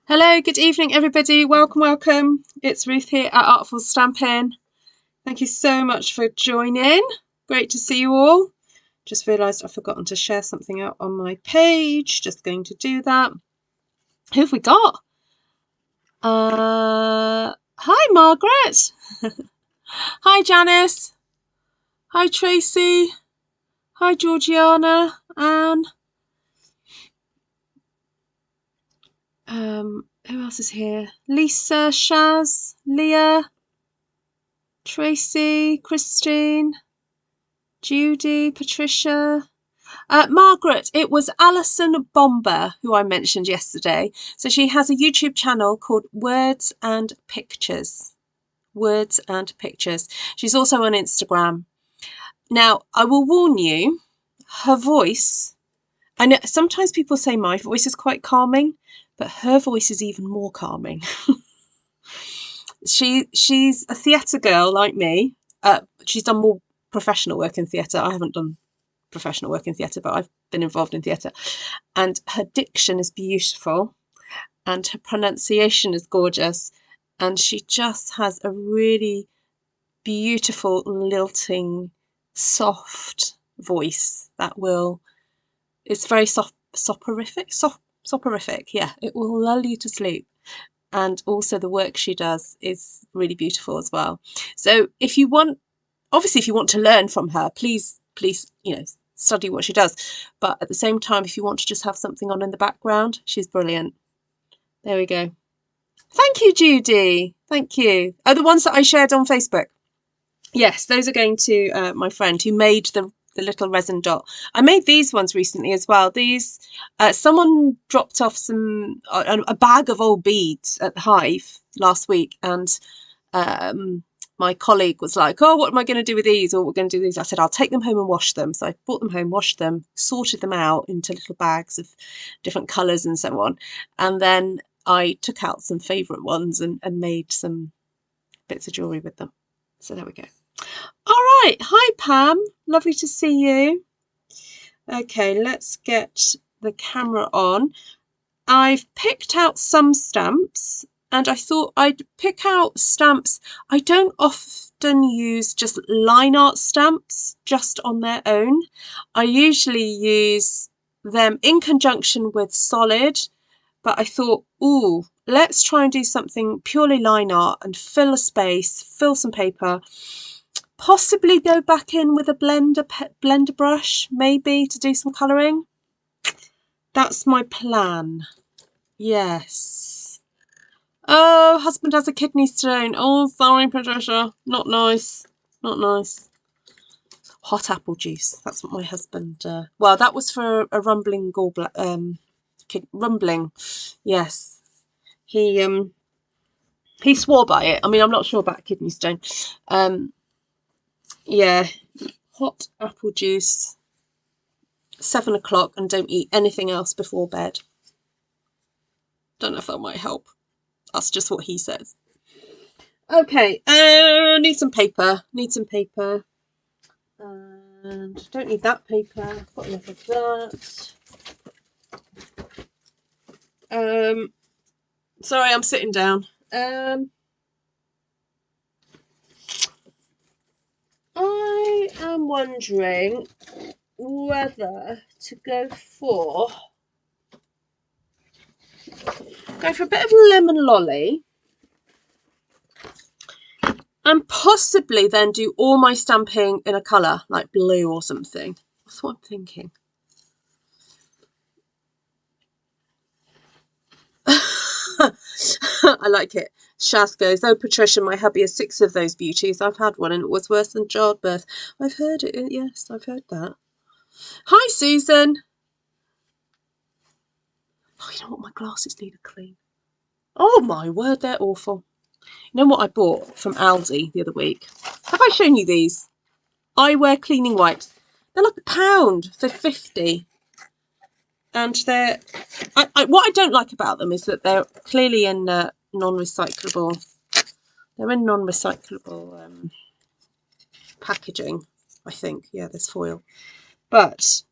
Hello, good evening, everybody. Welcome, welcome. It's Ruth here at Artful Stampin. Thank you so much for joining. Great to see you all. Just realised I've forgotten to share something out on my page. Just going to do that. Who have we got? Hi, Margaret. Hi, Janice. Hi, Tracy. Hi, Georgiana. Anne. Who else is here? Lisa, Shaz, Leah, Tracy, Christine, Judy, Patricia, Margaret. It was Alison Bomber who I mentioned yesterday. So she has a YouTube channel called Words and Pictures. Words and Pictures. She's also on Instagram. Now, I will warn you, her voice, I know sometimes people say my voice is quite calming, but her voice is even more calming. She's a theatre girl like me. She's done more professional work in theatre. I haven't done professional work in theatre, but I've been involved in theatre. And her diction is beautiful and her pronunciation is gorgeous. And she just has a really beautiful, lilting, soft voice that it's very soporific, yeah, it will lull you to sleep. And also the work she does is really beautiful as well. So if you want, obviously, if you want to learn from her, please, study what she does. But at the same time, if you want to just have something on in the background, she's brilliant. There we go. Thank you, Judy. Thank you. Oh, the ones that I shared on Facebook. Yes, those are going to my friend who made the little resin dot. I made these ones recently as well. These, someone dropped off a bag of old beads at the Hive last week, and my colleague was like, oh, what am I going to do with these? Or we're going to do these. I said, I'll take them home and wash them. So I brought them home, washed them, sorted them out into little bags of different colours and so on. And then I took out some favourite ones and made some bits of jewellery with them. So there we go. All right. Hi, Pam. Lovely to see you. Okay, let's get the camera on. I've picked out some stamps, and I thought I'd pick out stamps. I don't often use just line art stamps just on their own. I usually use them in conjunction with solid, but I thought, ooh, let's try and do something purely line art and fill a space, fill some paper, possibly go back in with a blender brush, maybe, to do some colouring. That's my plan. Yes. Oh, husband has a kidney stone. Oh, sorry, Patricia. Not nice. Not nice. Hot apple juice. That's what my husband. Well, that was for a rumbling gallbladder. Rumbling. Yes. He swore by it. I mean, I'm not sure about a kidney stone. Yeah. Hot apple juice. 7 o'clock, and don't eat anything else before bed. Don't know if that might help. That's just what he says. Okay, need some paper. Need some paper. And don't need that paper. I've got enough of that. Sorry, I'm sitting down. I am wondering whether to go for a bit of lemon lolly, and possibly then do all my stamping in a colour like blue or something. That's what I'm thinking. I like it. Shaz goes, oh, Patricia, my hubby has 6 of those beauties. I've had one and it was worse than childbirth. I've heard it. Yes, I've heard that. Hi, Susan. Oh, you know what? My glasses need a clean. Oh, my word, they're awful. You know what I bought from Aldi the other week? Have I shown you these? Eyewear cleaning wipes. They're like £1 for 50. And they're... what I don't like about them is that they're clearly in non-recyclable... They're in non-recyclable packaging, I think. Yeah, there's foil. But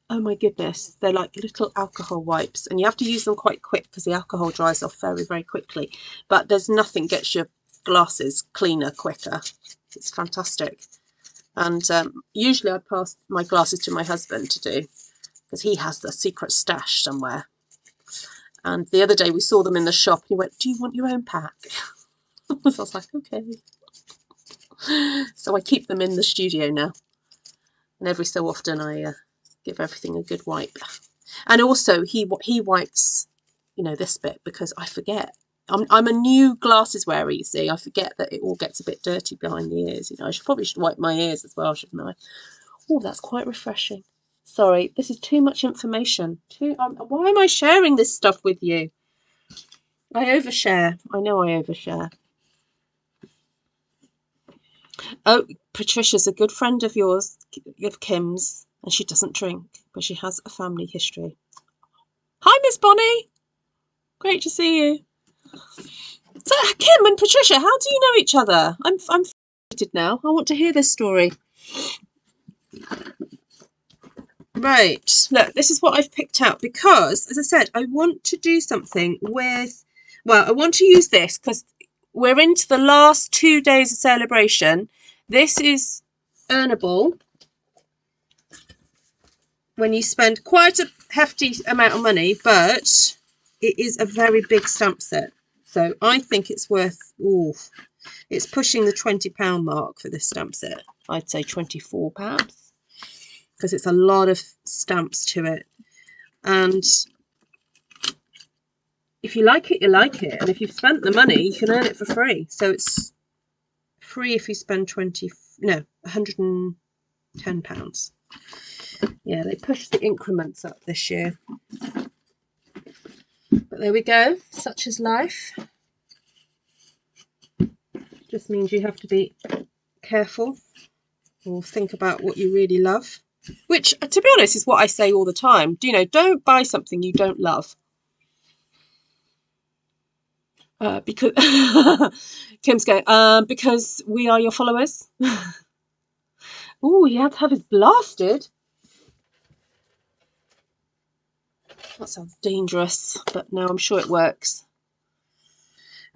Oh my goodness, they're like little alcohol wipes, and you have to use them quite quick because the alcohol dries off very, very quickly. But there's nothing gets your glasses cleaner quicker. It's fantastic. And usually I pass my glasses to my husband to do because he has the secret stash somewhere. And the other day we saw them in the shop and he went, "Do you want your own pack?" So I was like, okay. So I keep them in the studio now. And every so often I give everything a good wipe. And also he wipes, you know, this bit because I forget. I'm a new glasses wearer, you see. I forget that it all gets a bit dirty behind the ears. You know, I probably should wipe my ears as well, shouldn't I? Oh, that's quite refreshing. Sorry, this is too much information. Why am I sharing this stuff with you? I overshare. I know I overshare. Oh, Patricia's a good friend of yours, of Kim's, and she doesn't drink, but she has a family history. Hi, Miss Bonnie. Great to see you. So, Kim and Patricia, how do you know each other? I'm fascinated now. I want to hear this story. Right, look, this is what I've picked out because, as I said, I want to do something with, well, I want to use this because we're into the last 2 days of celebration. This is earnable when you spend quite a hefty amount of money, but it is a very big stamp set. So I think it's worth, it's pushing the £20 mark for this stamp set. I'd say £24 because it's a lot of stamps to it. And if you like it, you like it. And if you've spent the money, you can earn it for free. So it's free if you spend £110. Yeah, they pushed the increments up this year. But there we go. Such is life. Just means you have to be careful or think about what you really love. Which, to be honest, is what I say all the time. You know, don't buy something you don't love. Because Kim's going, because we are your followers. Oh, he had to have his blasted. That sounds dangerous, but no, I'm sure it works.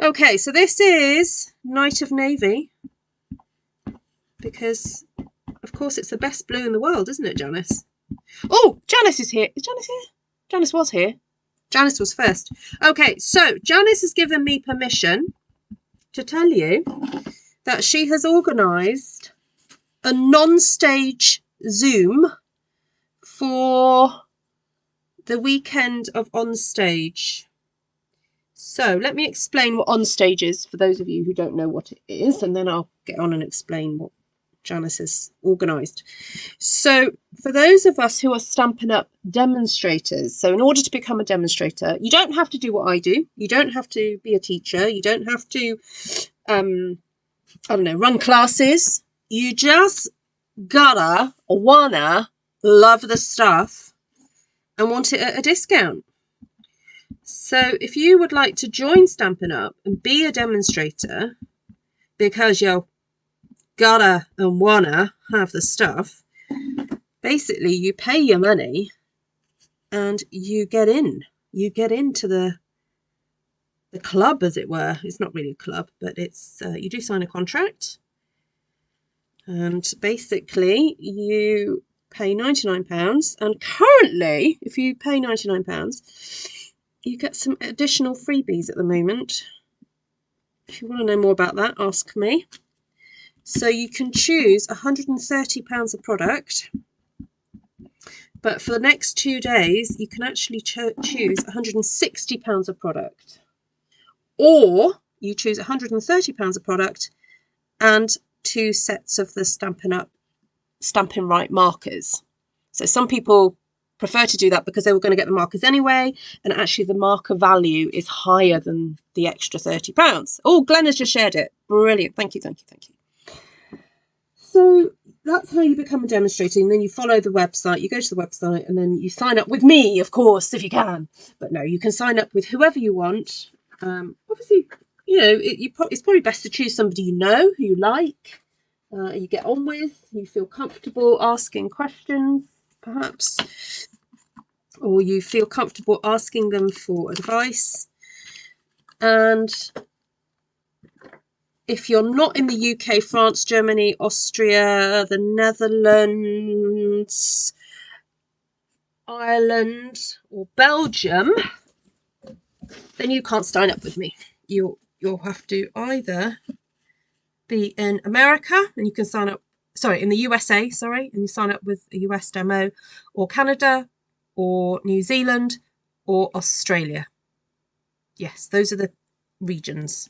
Okay, so this is Night of Navy, because, of course, it's the best blue in the world, isn't it, Janice? Oh, Janice is here. Is Janice here? Janice was here. Janice was first. Okay, so Janice has given me permission to tell you that she has organised a non-stage Zoom for the weekend of On Stage. So let me explain what On Stage is for those of you who don't know what it is, and then I'll get on and explain what Janice has organised. So for those of us who are Stampin' Up demonstrators, so in order to become a demonstrator, you don't have to do what I do. You don't have to be a teacher. You don't have to, run classes. You just wanna love the stuff and want it at a discount. So if you would like to join Stampin' Up and be a demonstrator because you're gotta and wanna have the stuff, basically you pay your money and you get into the club, as it were. It's not really a club, but it's you do sign a contract, and basically you pay £99, and currently if you pay £99 you get some additional freebies at the moment. If you want to know more about that, ask me. So you can choose £130 of product, but for the next 2 days you can actually choose £160 of product, or you choose £130 of product and 2 sets of the Stampin' Up Stampin' Right markers. So some people prefer to do that because they were going to get the markers anyway, and actually the marker value is higher than the extra £30. Oh, Glenn has just shared it. Brilliant. Thank you. So that's how you become a demonstrator, and then you follow the website. You go to the website and then you sign up with me, of course, if you can. But no, you can sign up with whoever you want. Obviously, you know, it's probably best to choose somebody you know, who you like, you get on with, you feel comfortable asking questions, perhaps, or you feel comfortable asking them for advice. And if you're not in the UK, France, Germany, Austria, the Netherlands, Ireland, or Belgium, then you can't sign up with me. You'll have to either be in America, and you can sign up, sorry, in the USA, sorry, and you sign up with a US demo, or Canada, or New Zealand, or Australia. Yes, those are the regions.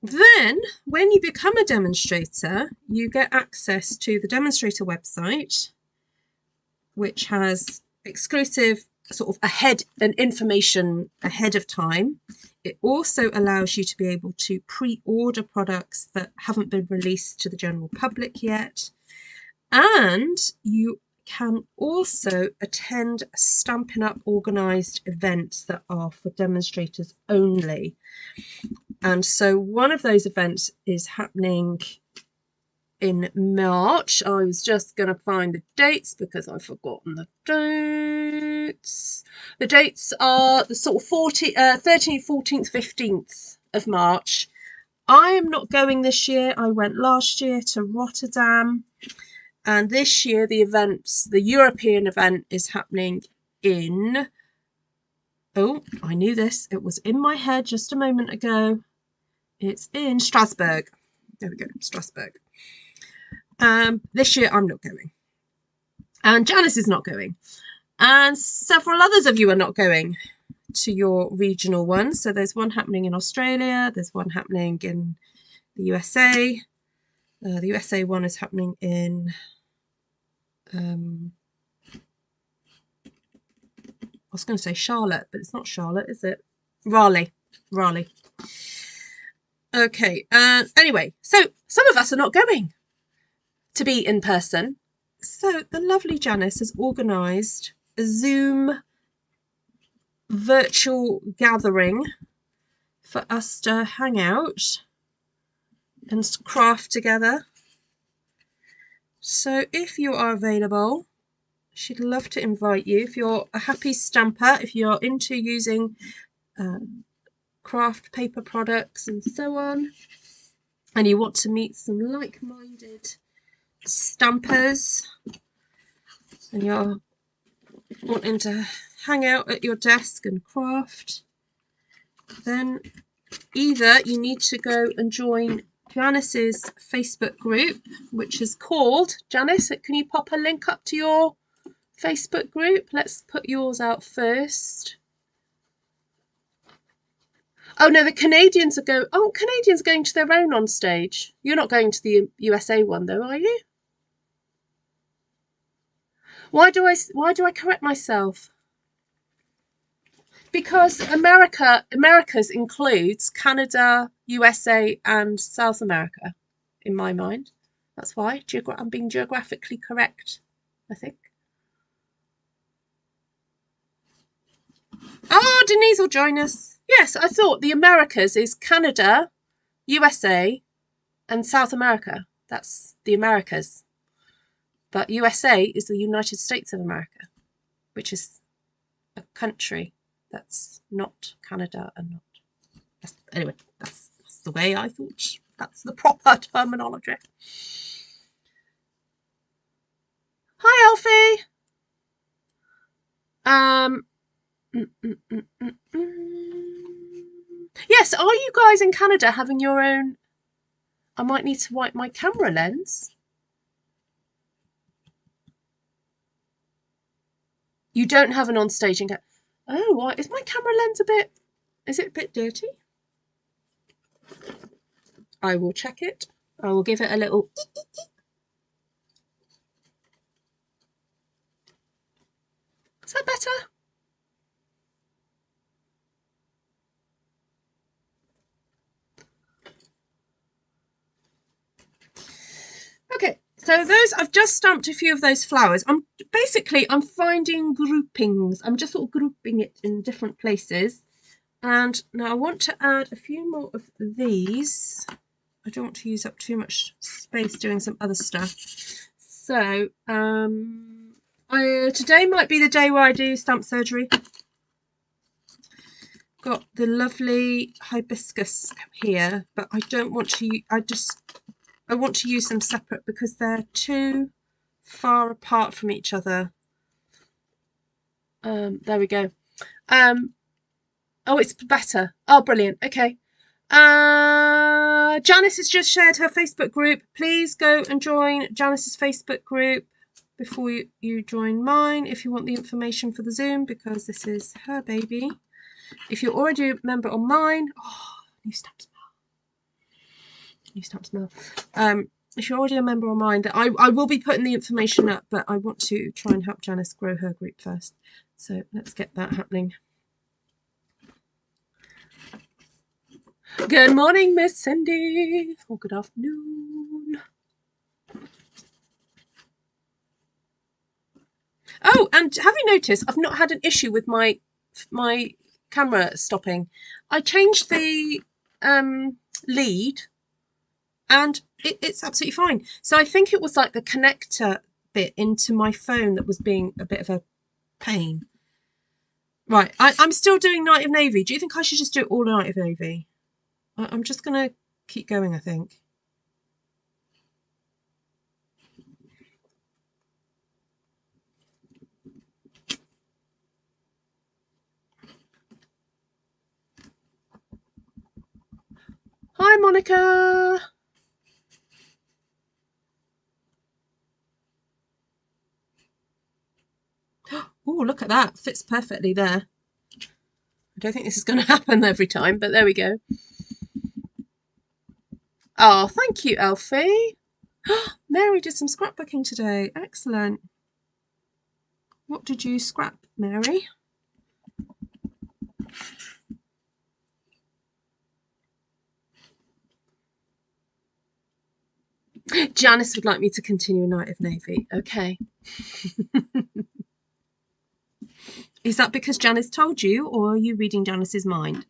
Then, when you become a demonstrator, you get access to the demonstrator website, which has exclusive sort of information ahead of time. It also allows you to be able to pre-order products that haven't been released to the general public yet. And you can also attend Stampin' Up organised events that are for demonstrators only. And so one of those events is happening in March. I was just going to find the dates because I've forgotten the dates. The dates are the sort of 13th, 14th, 15th of March. I am not going this year. I went last year to Rotterdam. And this year the European event is happening in... Oh, I knew this. It was in my head just a moment ago. It's in Strasbourg. There we go, Strasbourg. This year I'm not going. And Janice is not going. And several others of you are not going to your regional ones. So there's one happening in Australia. There's one happening in the USA. The USA one is happening in... I was going to say Charlotte, but it's not Charlotte, is it? Raleigh. Okay, anyway, so some of us are not going to be in person. So the lovely Janice has organised a Zoom virtual gathering for us to hang out and craft together. So if you are available, she'd love to invite you. If you're a happy stamper, if you're into using craft paper products and so on, and you want to meet some like-minded stampers, and you're wanting to hang out at your desk and craft, then either you need to go and join Janice's Facebook group, which is called... Janice, can you pop a link up to your Facebook group? Let's put yours out first. Oh no, the Canadians are going... Oh, Canadians are going to their own on stage. You're not going to the USA one though, are you? Why do I correct myself? Because America's includes Canada, USA, and South America, in my mind. That's why I'm being geographically correct, I think. Oh, Denise will join us. Yes, I thought the Americas is Canada, USA, and South America. That's the Americas. But USA is the United States of America, which is a country that's not Canada and not... Anyway, that's the way I thought. That's the proper terminology. Hi, Alfie. Yes, are you guys in Canada having your own... I might need to wipe my camera lens. You don't have an on-stage in... Oh, why is my camera lens a bit... Is it a bit dirty? I will check it. I will give it a little... Is that better? Okay, so those, I've just stamped a few of those flowers. I'm finding groupings. I'm just sort of grouping it in different places. And now I want to add a few more of these. I don't want to use up too much space doing some other stuff. So, today might be the day where I do stamp surgery. Got the lovely hibiscus here, but I don't want to. I want to use them separate because they're too far apart from each other. There we go. Oh, it's better. Oh, brilliant. Okay. Janice has just shared her Facebook group. Please go and join Janice's Facebook group before you join mine if you want the information for the Zoom, because this is her baby. If you're already a member on mine, oh, new stamp smell. New stamp smell. If you're already a member on mine, I will be putting the information up, but I want to try and help Janice grow her group first. So let's get that happening. Good morning, Miss Cindy. Or good afternoon. Oh, and have you noticed I've not had an issue with my camera stopping? I changed the lead and it's absolutely fine. So I think it was like the connector bit into my phone that was being a bit of a pain. Right, I'm still doing Night of Navy. Do you think I should just do it all Night of Navy? I'm just going to keep going, I think. Hi, Monica. Oh, look at that. Fits perfectly there. I don't think this is going to happen every time, but there we go. Oh, thank you, Elfie. Mary did some scrapbooking today. Excellent. What did you scrap, Mary? Janice would like me to continue Night of Navy. Okay. Is that because Janice told you, or are you reading Janice's mind?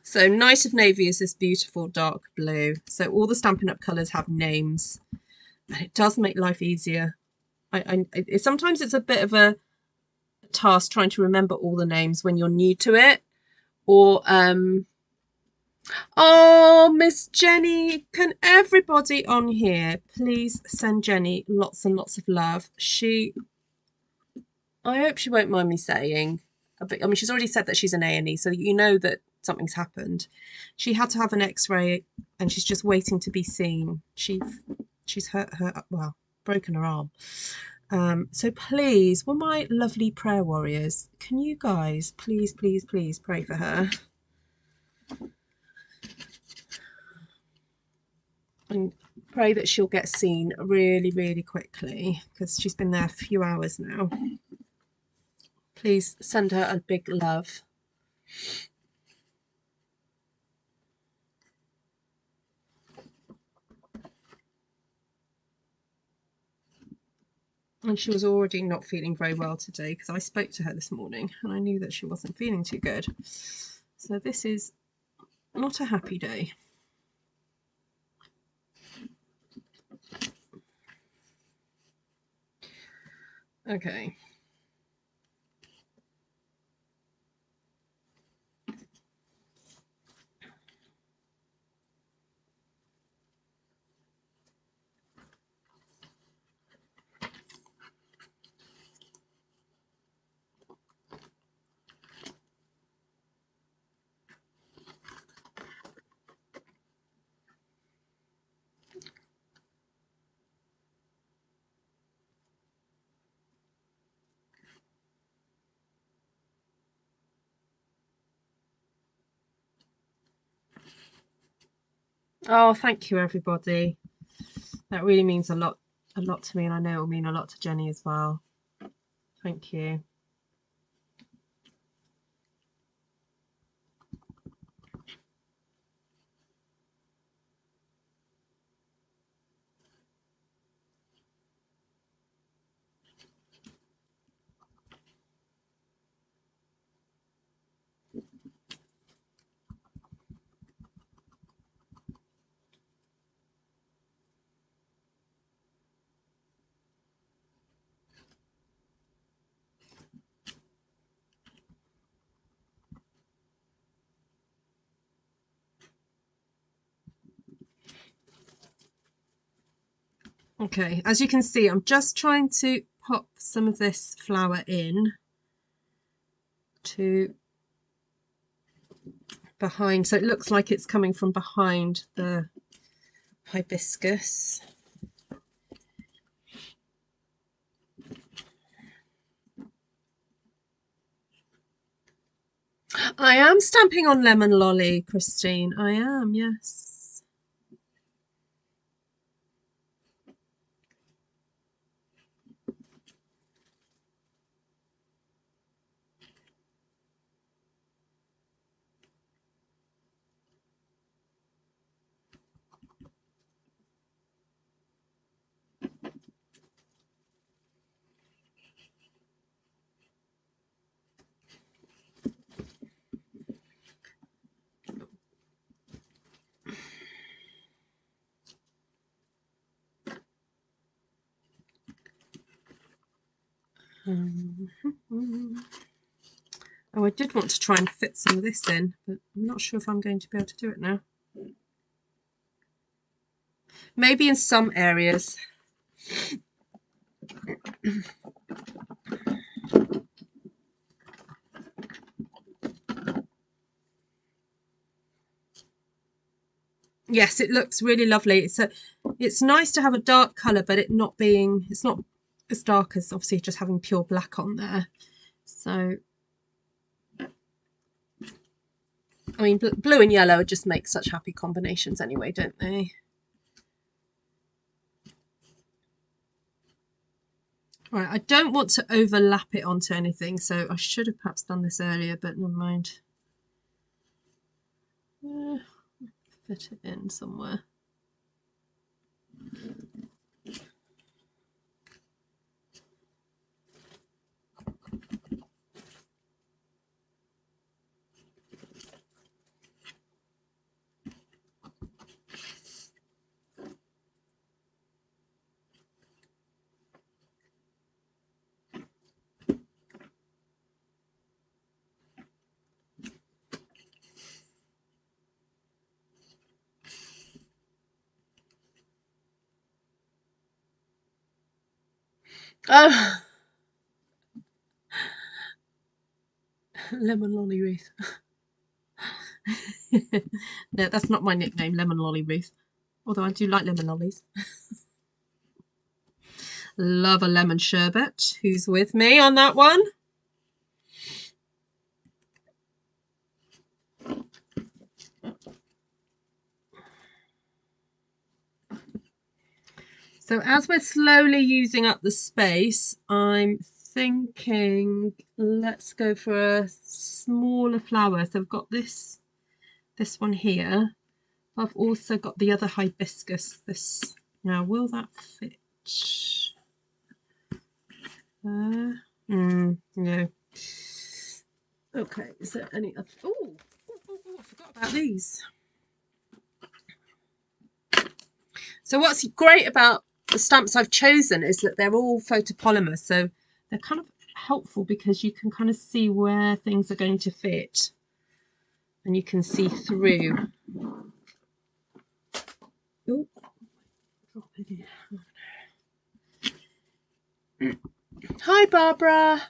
So Night of Navy is this beautiful dark blue. So all the Stampin' Up colours have names, and it does make life easier. Sometimes it's a bit of a task trying to remember all the names when you're new to it, or oh, Miss Jenny, can everybody on here please send Jenny lots and lots of love? I hope she won't mind me saying, I mean, she's already said that she's an A&E, so you know that something's happened. She had to have an X-ray and she's just waiting to be seen. She's hurt her, well, broken her arm. So please, well, my lovely prayer warriors, can you guys please, please, please pray for her? And pray that she'll get seen really, really quickly, because she's been there a few hours now. Please send her a big love. And she was already not feeling very well today, because I spoke to her this morning and I knew that she wasn't feeling too good. So this is not a happy day. Okay. Oh, thank you, everybody. That really means a lot to me, and I know it will mean a lot to Jenny as well. Thank you. Okay, as you can see, I'm just trying to pop some of this flower in to behind, so it looks like it's coming from behind the hibiscus. I am stamping on Lemon Lolly, Christine. I am, yes. Oh, I did want to try and fit some of this in, but I'm not sure if I'm going to be able to do it now. Maybe in some areas. Yes, it looks really lovely. It's nice to have a dark colour, but it's not as dark as obviously just having pure black on there. So, I mean, blue and yellow just make such happy combinations anyway, don't they? Right, I don't want to overlap it onto anything, so I should have perhaps done this earlier, but never mind. Fit it in somewhere. Oh, Lemon Lolly Ruth. No, that's not my nickname, Lemon Lolly Ruth. Although I do like lemon lollies. Love a lemon sherbet. Who's with me on that one? So as we're slowly using up the space, I'm thinking let's go for a smaller flower. So I've got this one here. I've also got the other hibiscus. Now, will that fit? No. Okay, is there any other? Oh, I forgot about these. So what's great about the stamps I've chosen is that they're all photopolymer, so they're kind of helpful because you can kind of see where things are going to fit and you can see through. Oh, drop it in. Hi, Barbara.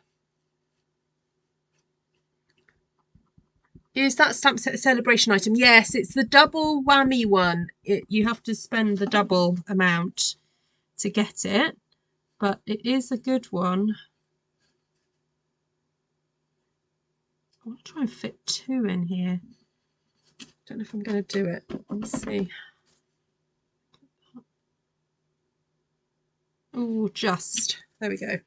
Is that stamp set a celebration item? Yes, it's the double whammy one. You have to spend the double amount to get it, but it is a good one. I want to try and fit 2 in here. Don't know if I'm going to do it. Let's see. Oh, just. There we go.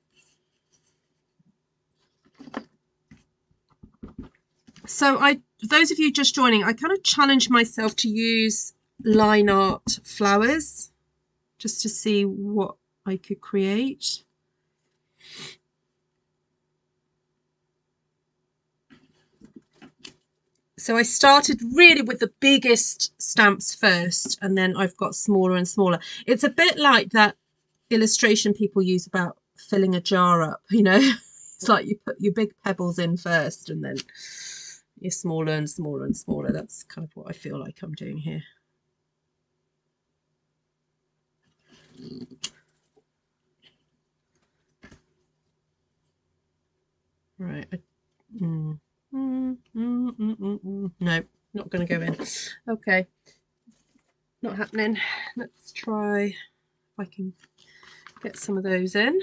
So those of you just joining, I kind of challenged myself to use line art flowers just to see what I could create. So I started really with the biggest stamps first, and then I've got smaller and smaller. It's a bit like that illustration people use about filling a jar up, you know. It's like you put your big pebbles in first and then you're smaller and smaller and smaller. That's kind of what I feel like I'm doing here. Right. No, not going to go in. Okay. Not happening. Let's try if I can get some of those in.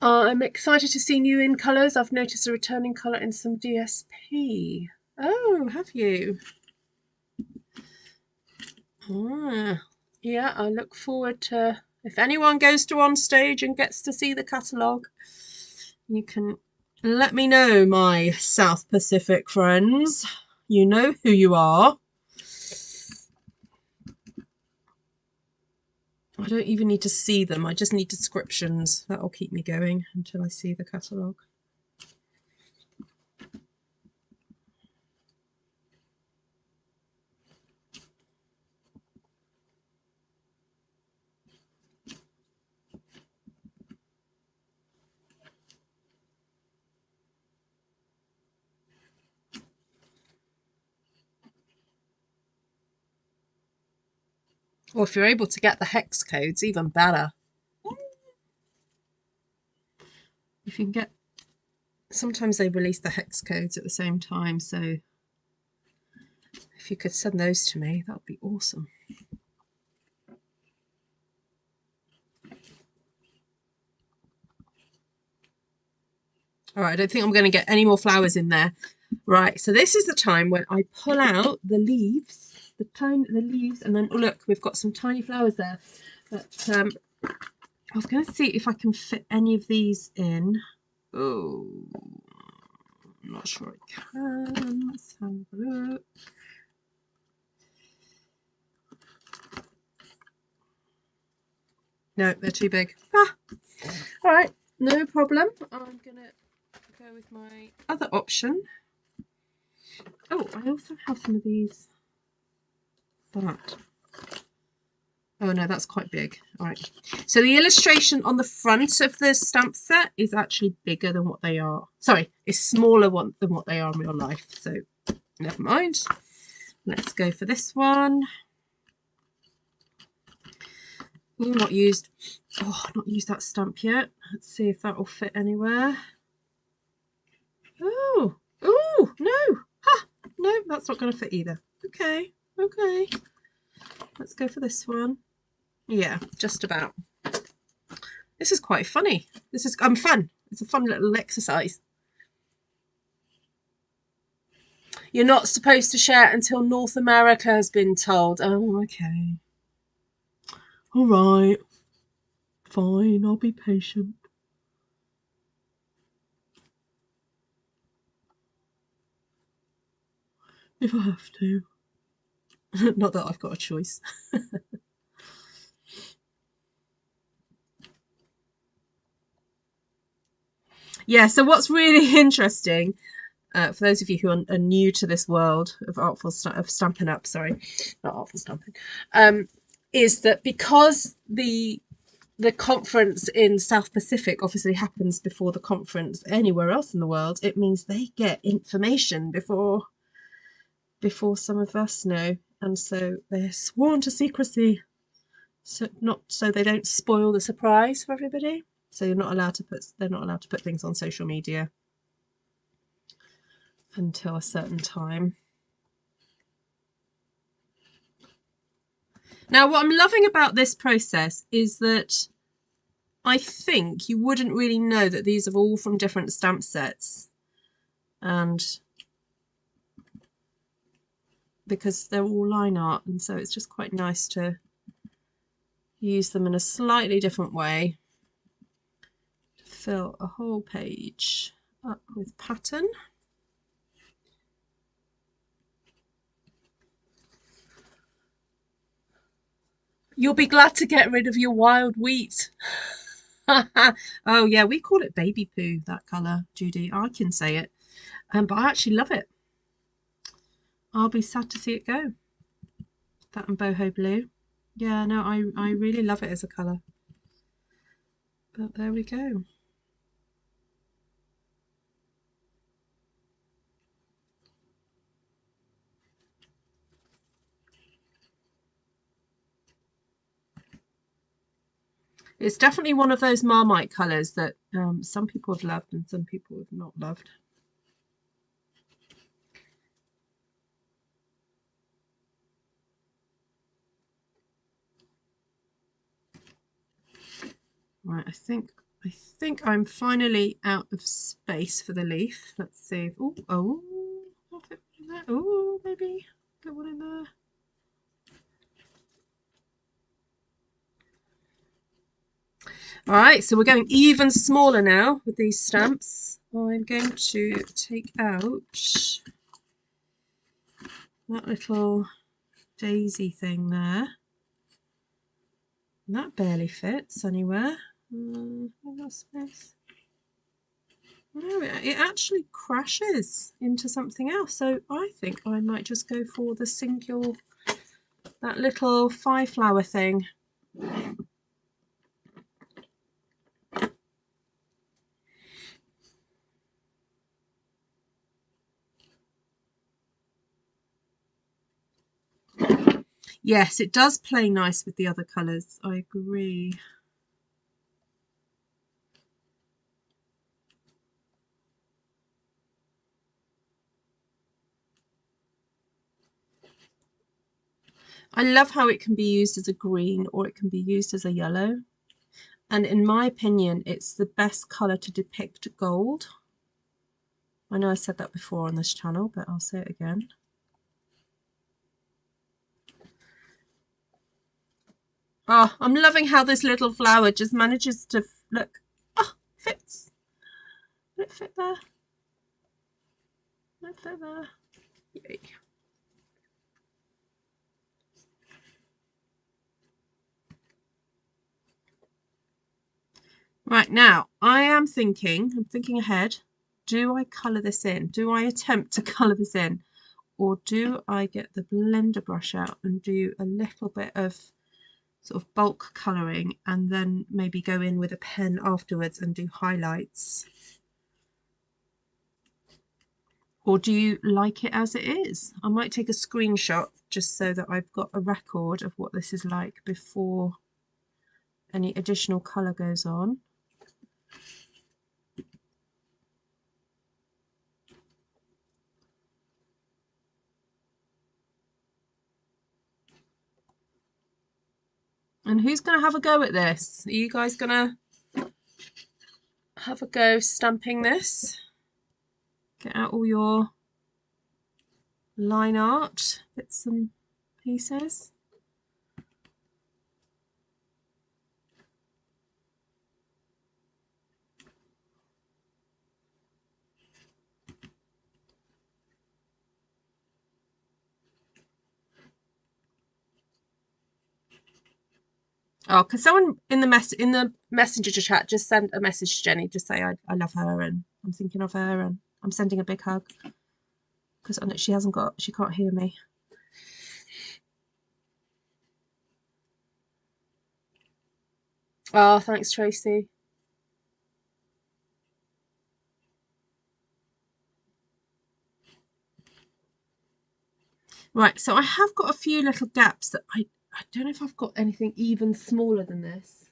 I'm excited to see new in colours. I've noticed a returning colour in some DSP. Oh, have you? Yeah, I look forward to, if anyone goes to On Stage and gets to see the catalogue, you can let me know, my South Pacific friends. You know who you are. I don't even need to see them. I just need descriptions. That'll keep me going until I see the catalogue. Or if you're able to get the hex codes, even better. If you can get, sometimes they release the hex codes at the same time, so if you could send those to me, that would be awesome. All right, I don't think I'm going to get any more flowers in there. Right, so this is the time when I pull out the leaves, the leaves, and then, oh look, we've got some tiny flowers there. But I was going to see if I can fit any of these in. Oh, I'm not sure I can. Let's have a look. No, they're too big. Ah. All right, no problem. I'm going to go with my other option. Oh, I also have some of these. That. Oh no, that's quite big. All right. So the illustration on the front of the stamp set is actually bigger than what they are. Sorry, it's smaller than what they are in real life. So never mind. Let's go for this one. Ooh, not used. Oh, not used that stamp yet. Let's see if that will fit anywhere. Oh, oh no. Ha! No, that's not going to fit either. Okay, okay. Let's go for this one. Yeah, just about. This is quite funny. This is fun. It's a fun little exercise. You're not supposed to share until North America has been told. Oh, okay. All right. Fine, I'll be patient. If I have to. Not that I've got a choice. Yeah, so what's really interesting, for those of you who are new to this world of Stampin' Up, sorry, not Artful Stampin', is that because the conference in South Pacific obviously happens before the conference anywhere else in the world, it means they get information before some of us know, and so they're sworn to secrecy, so they don't spoil the surprise for everybody. So they're not allowed to put things on social media until a certain time. Now, what I'm loving about this process is that I think you wouldn't really know that these are all from different stamp sets, and because they're all line art, and so it's just quite nice to use them in a slightly different way to fill a whole page up with pattern. You'll be glad to get rid of your wild wheat. Oh yeah, we call it baby poo, that colour, Judy. I can say it, but I actually love it. I'll be sad to see it go. That and boho blue. Yeah, no, I really love it as a colour. But there we go. It's definitely one of those Marmite colours that some people have loved and some people have not loved. Right, I think I'm finally out of space for the leaf. Let's see. Oh, I'll fit one in there. Oh, maybe get one in there. All right, so we're going even smaller now with these stamps. I'm going to take out that little daisy thing there. And that barely fits anywhere. I've got space. No, it actually crashes into something else. So I think I might just go for the single, that little 5-flower thing. Yes, it does play nice with the other colours. I agree. I love how it can be used as a green or it can be used as a yellow. And in my opinion, it's the best colour to depict gold. I know I said that before on this channel, but I'll say it again. Oh, I'm loving how this little flower just manages to look. Oh, fits. Will it fit there? Will it fit there? Yay. Right, now I'm thinking ahead. Do I colour this in? Do I attempt to colour this in? Or do I get the blender brush out and do a little bit of sort of bulk colouring and then maybe go in with a pen afterwards and do highlights? Or do you like it as it is? I might take a screenshot just so that I've got a record of what this is like before any additional colour goes on. And who's going to have a go at this? Are you guys going to have a go stamping this? Get out all your line art bits and pieces. Oh, because someone in the messenger chat just sent a message to Jenny, just say I love her and I'm thinking of her and I'm sending a big hug because she can't hear me. Oh, thanks, Tracy. Right, so I have got a few little gaps that I don't know if I've got anything even smaller than this.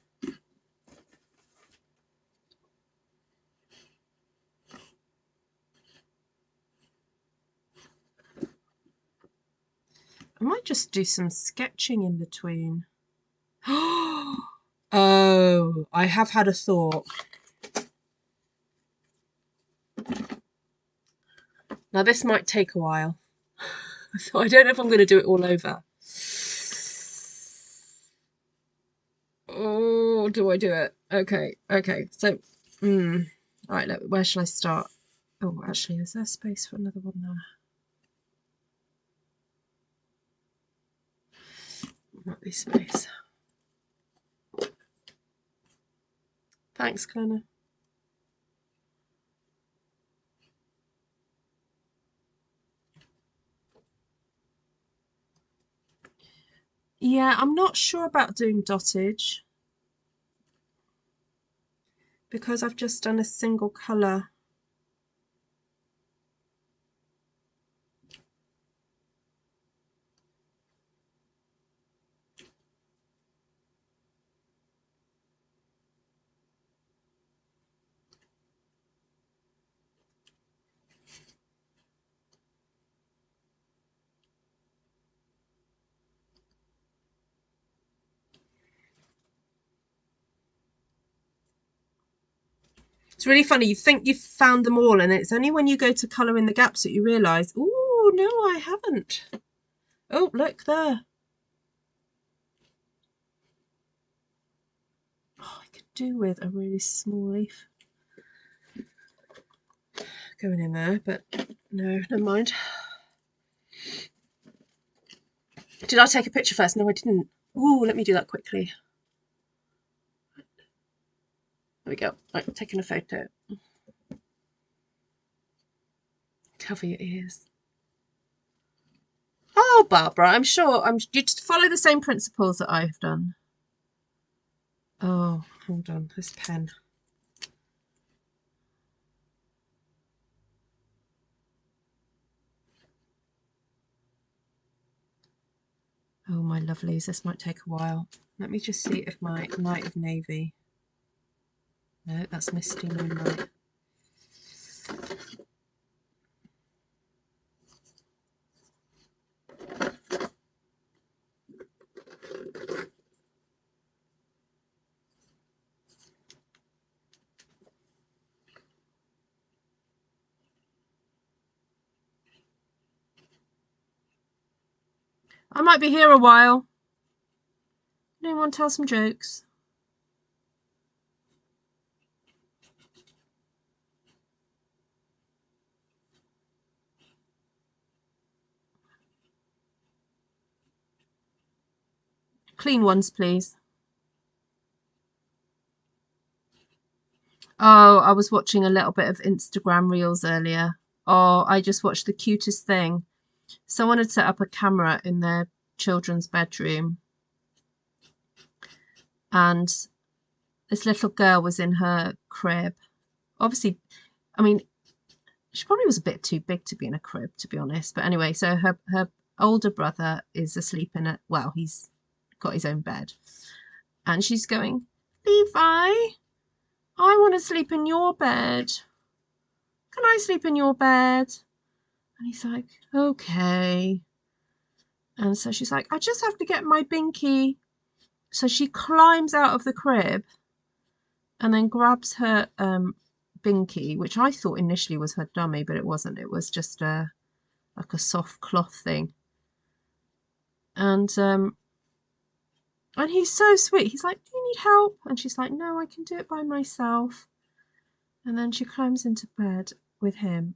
I might just do some sketching in between. Oh, I have had a thought. Now this might take a while, so I don't know if I'm going to do it all over. Oh, do I do it? Okay, so, all right, where shall I start? Oh, actually, is there space for another one there? Might be space. Thanks, Connor. Yeah, I'm not sure about doing dottage because I've just done a single colour. It's really funny. You think you've found them all, and it's only when you go to colour in the gaps that you realise, oh, no, I haven't. Oh, look there. Oh, I could do with a really small leaf going in there, but no, never mind. Did I take a picture first? No, I didn't. Ooh, let me do that quickly. There we go. Right, taking a photo. Cover your ears. Oh, Barbara, I'm sure you just follow the same principles that I've done. Oh, hold on, this pen. Oh, my lovelies, this might take a while. Let me just see if my Night of Navy. No, that's Misty Moonlight. I might be here a while. Anyone tell some jokes? Clean ones, please. Oh, I was watching a little bit of Instagram Reels earlier. Oh, I just watched the cutest thing. Someone had set up a camera in their children's bedroom, and this little girl was in her crib. Obviously, I mean, she probably was a bit too big to be in a crib, to be honest. But anyway, so her older brother is asleep in it. Well, he's got his own bed. And she's going, Levi, I want to sleep in your bed. Can I sleep in your bed? And he's like, okay. And so she's like, I just have to get my binky. So she climbs out of the crib and then grabs her binky, which I thought initially was her dummy, but it wasn't. It was just like a soft cloth thing. And he's so sweet. He's like, do you need help? And she's like, no, I can do it by myself. And then she climbs into bed with him.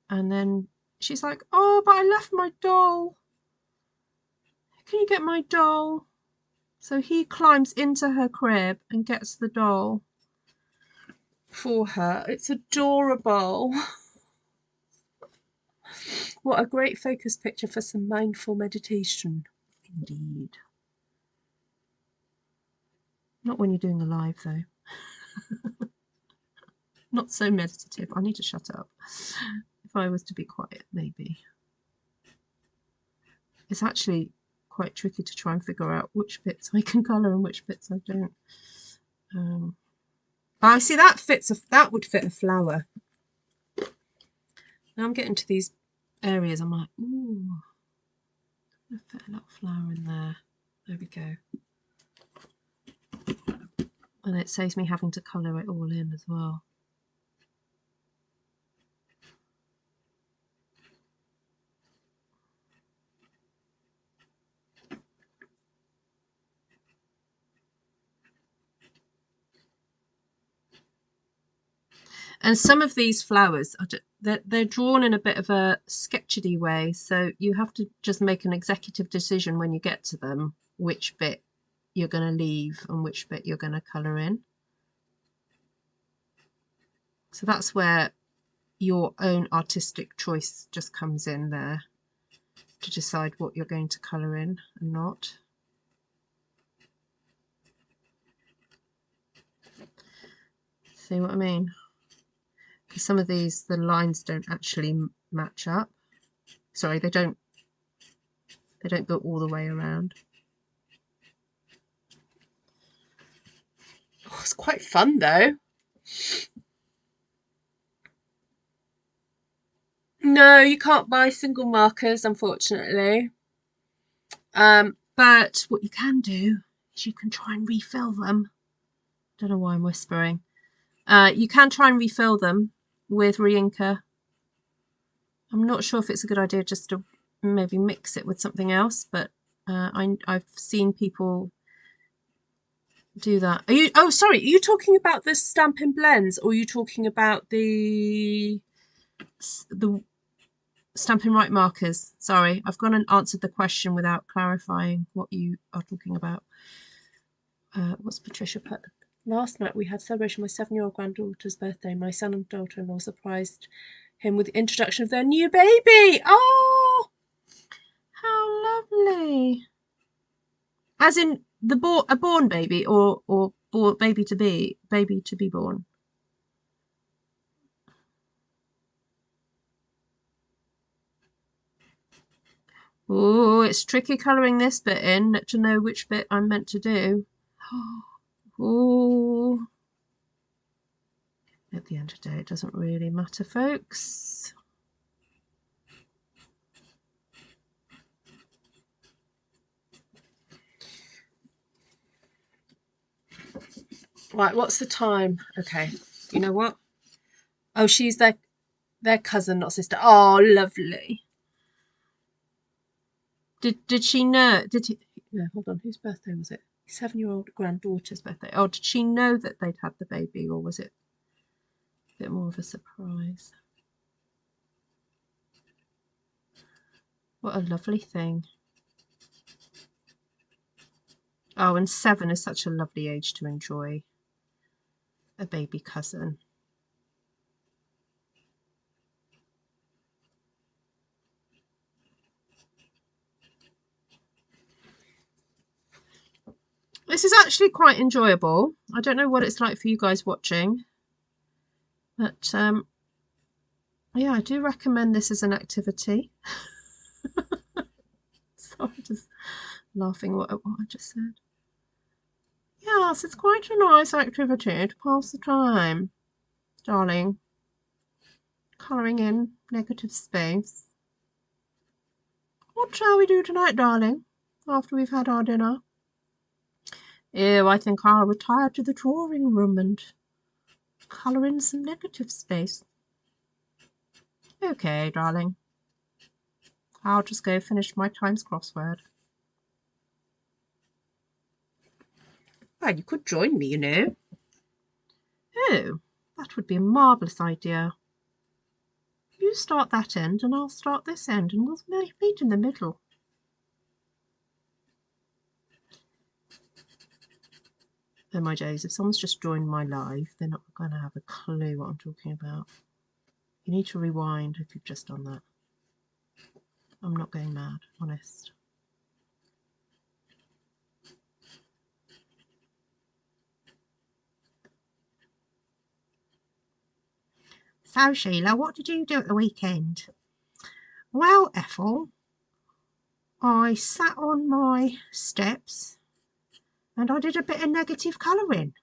And then she's like, oh, but I left my doll. Can you get my doll? So he climbs into her crib and gets the doll for her. It's adorable. What a great focus picture for some mindful meditation. Indeed. Not when you're doing a live, though. Not so meditative. I need to shut up. If I was to be quiet, maybe. It's actually quite tricky to try and figure out which bits I can colour and which bits I don't. I see that would fit a flower. Now I'm getting to these areas. I'm like, ooh, I'm gonna fit a little flower in there. There we go. And it saves me having to colour it all in as well. And some of these flowers, they're drawn in a bit of a sketchy way. So you have to just make an executive decision when you get to them, which bit you're going to leave and which bit you're going to colour in. So that's where your own artistic choice just comes in there to decide what you're going to colour in and not. See what I mean? Because some of these, the lines don't actually match up. Sorry, they don't go all the way around. Oh, it's quite fun though. No, you can't buy single markers, unfortunately. But what you can do is you can try and refill them. Don't know why I'm whispering. You can try and refill them with re-inker. I'm not sure if it's a good idea just to maybe mix it with something else, but I've seen people do that. Are you? Oh, sorry. Are you talking about the Stampin' Blends, or are you talking about the Stampin' Right markers? Sorry, I've gone and answered the question without clarifying what you are talking about. What's Patricia put? Last night we had celebration of my 7-year-old granddaughter's birthday. My son and daughter-in-law surprised him with the introduction of their new baby. Oh, how lovely! As in a born baby, or baby to be born. Oh, it's tricky colouring this bit in to know which bit I'm meant to do. Oh, at the end of the day, it doesn't really matter, folks. Right, what's the time? Okay, you know what? Oh, she's their cousin, not sister. Oh, lovely. Did she know? Did he? No, hold on. Whose birthday was it? 7-year-old granddaughter's birthday. Oh, did she know that they'd had the baby, or was it a bit more of a surprise? What a lovely thing. Oh, and 7 is such a lovely age to enjoy a baby cousin. This is actually quite enjoyable. I don't know what it's like for you guys watching, but yeah, I do recommend this as an activity. Sorry, just laughing what I just said. Yes, it's quite a nice activity to pass the time, darling. Colouring in negative space. What shall we do tonight, darling, after we've had our dinner? Oh, I think I'll retire to the drawing room and colour in some negative space. Okay, darling. I'll just go finish my Times crossword. Well, you could join me, you know. Oh, that would be a marvellous idea. You start that end and I'll start this end and we'll meet in the middle. Oh my days, if someone's just joined my live, they're not going to have a clue what I'm talking about. You need to rewind if you've just done that. I'm not going mad, honest. So, Sheila, what did you do at the weekend? Well, Ethel, I sat on my steps and I did a bit of negative colouring.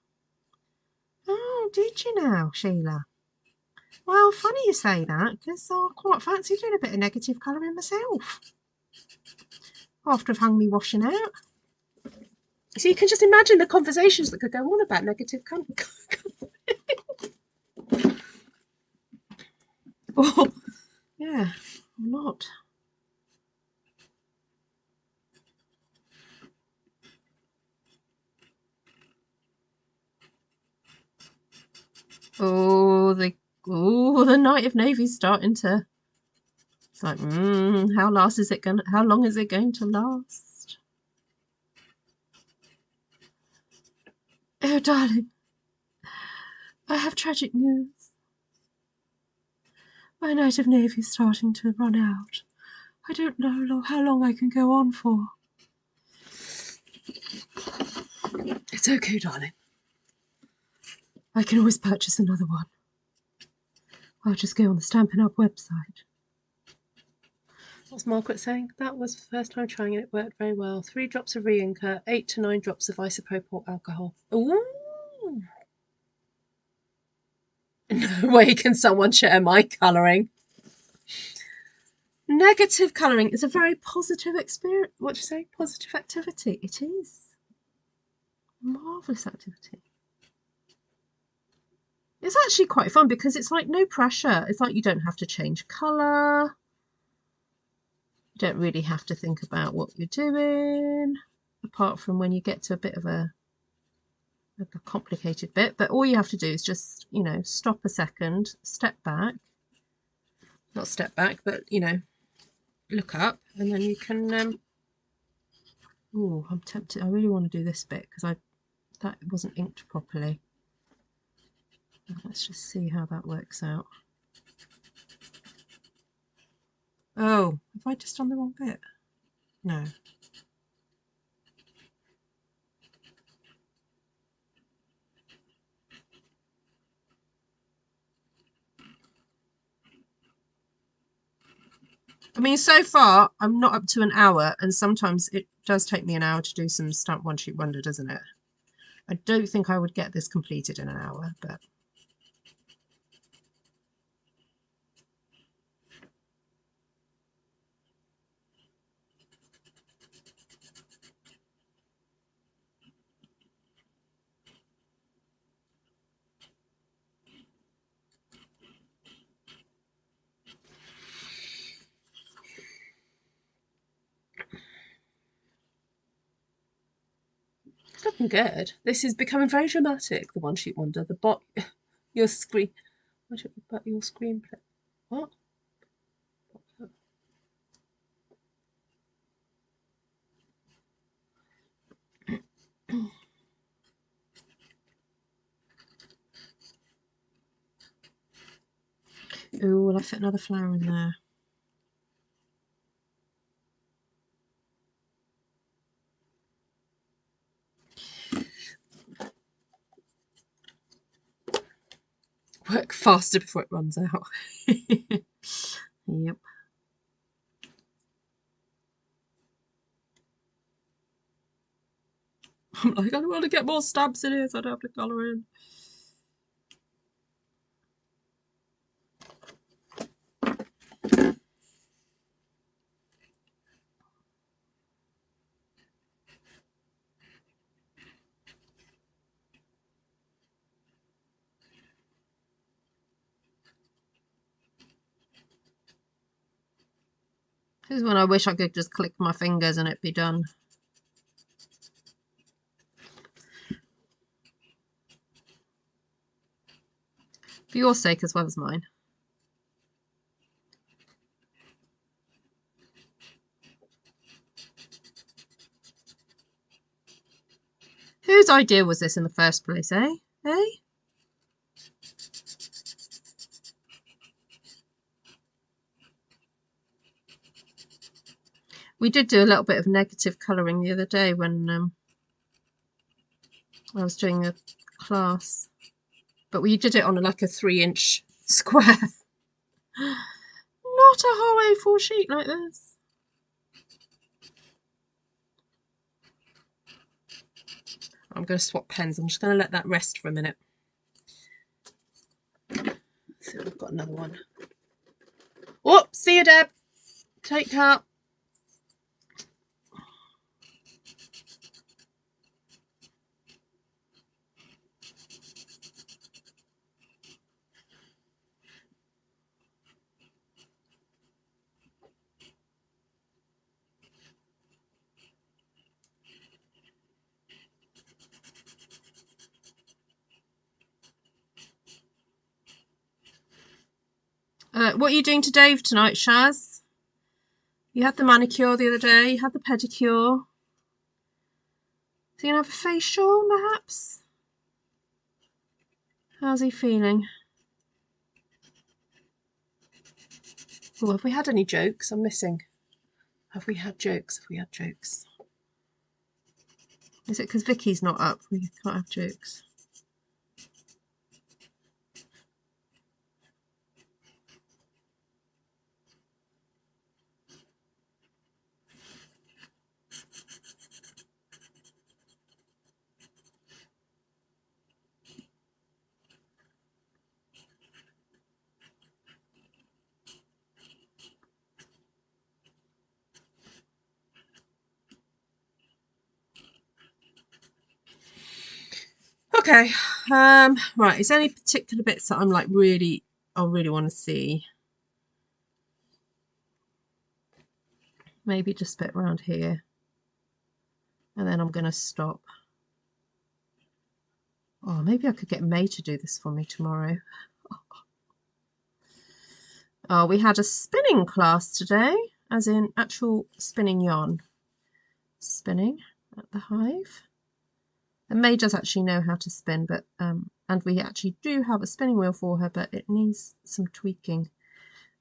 Oh, did you now, Sheila? Well, funny you say that, because I quite fancy doing a bit of negative colouring myself after I've hung me washing out. So you can just imagine the conversations that could go on about negative colouring. Oh, yeah, or not. Oh, the Night of Navy's starting to. It's like, how long is it going to last? Oh, darling, I have tragic news. My Night of Navy is starting to run out. I don't know how long I can go on for. It's okay, darling. I can always purchase another one. I'll just go on the Stampin' Up website. What's Margaret saying? That was the first time trying it. It worked very well. 3 drops of re-inker, 8 to 9 drops of isopropyl alcohol. Ooh! No way can someone share my colouring. Negative colouring is a very positive experience. What do you say? Positive activity. It is. Marvellous activity. It's actually quite fun because it's like no pressure. It's like you don't have to change colour. You don't really have to think about what you're doing, apart from when you get to a bit of a complicated bit. But all you have to do is just, you know, stop a second, step back. Not step back, but, you know, look up, and then you can... oh, I'm tempted. I really want to do this bit because that wasn't inked properly. Let's just see how that works out. Oh, have I just done the wrong bit? No. I mean, so far, I'm not up to an hour, and sometimes it does take me an hour to do some Stamp One Sheet Wonder, doesn't it? I don't think I would get this completed in an hour, but... it's looking good. This is becoming very dramatic, the One Sheet Wonder. Your screen... what about your screenplay? What? Oh, will I fit another flower in there? Work faster before it runs out. Yep. I'm like, I want to get more stamps in here so I don't have to colour in. This is when I wish I could just click my fingers and it'd be done. For your sake as well as mine. Whose idea was this in the first place, eh? Eh? We did do a little bit of negative colouring the other day when I was doing a class. But we did it on like a 3-inch square. Not a whole A4 sheet like this. I'm going to swap pens. I'm just going to let that rest for a minute. Let's see if we've got another one. Oh, see you, Deb. Take care. What are you doing to Dave tonight, Shaz? You had the manicure the other day, you had the pedicure. Is he going to have a facial, perhaps? How's he feeling? Oh, have we had any jokes? I'm missing. Have we had jokes? Have we had jokes? Is it because Vicky's not up? We can't have jokes. Okay. Right. Is there any particular bits that I'm like I really want to see? Maybe just a bit around here. And then I'm going to stop. Oh, maybe I could get May to do this for me tomorrow. Oh, we had a spinning class today, as in actual spinning yarn. Spinning at the Hive. And May does actually know how to spin, but and we actually do have a spinning wheel for her, but it needs some tweaking.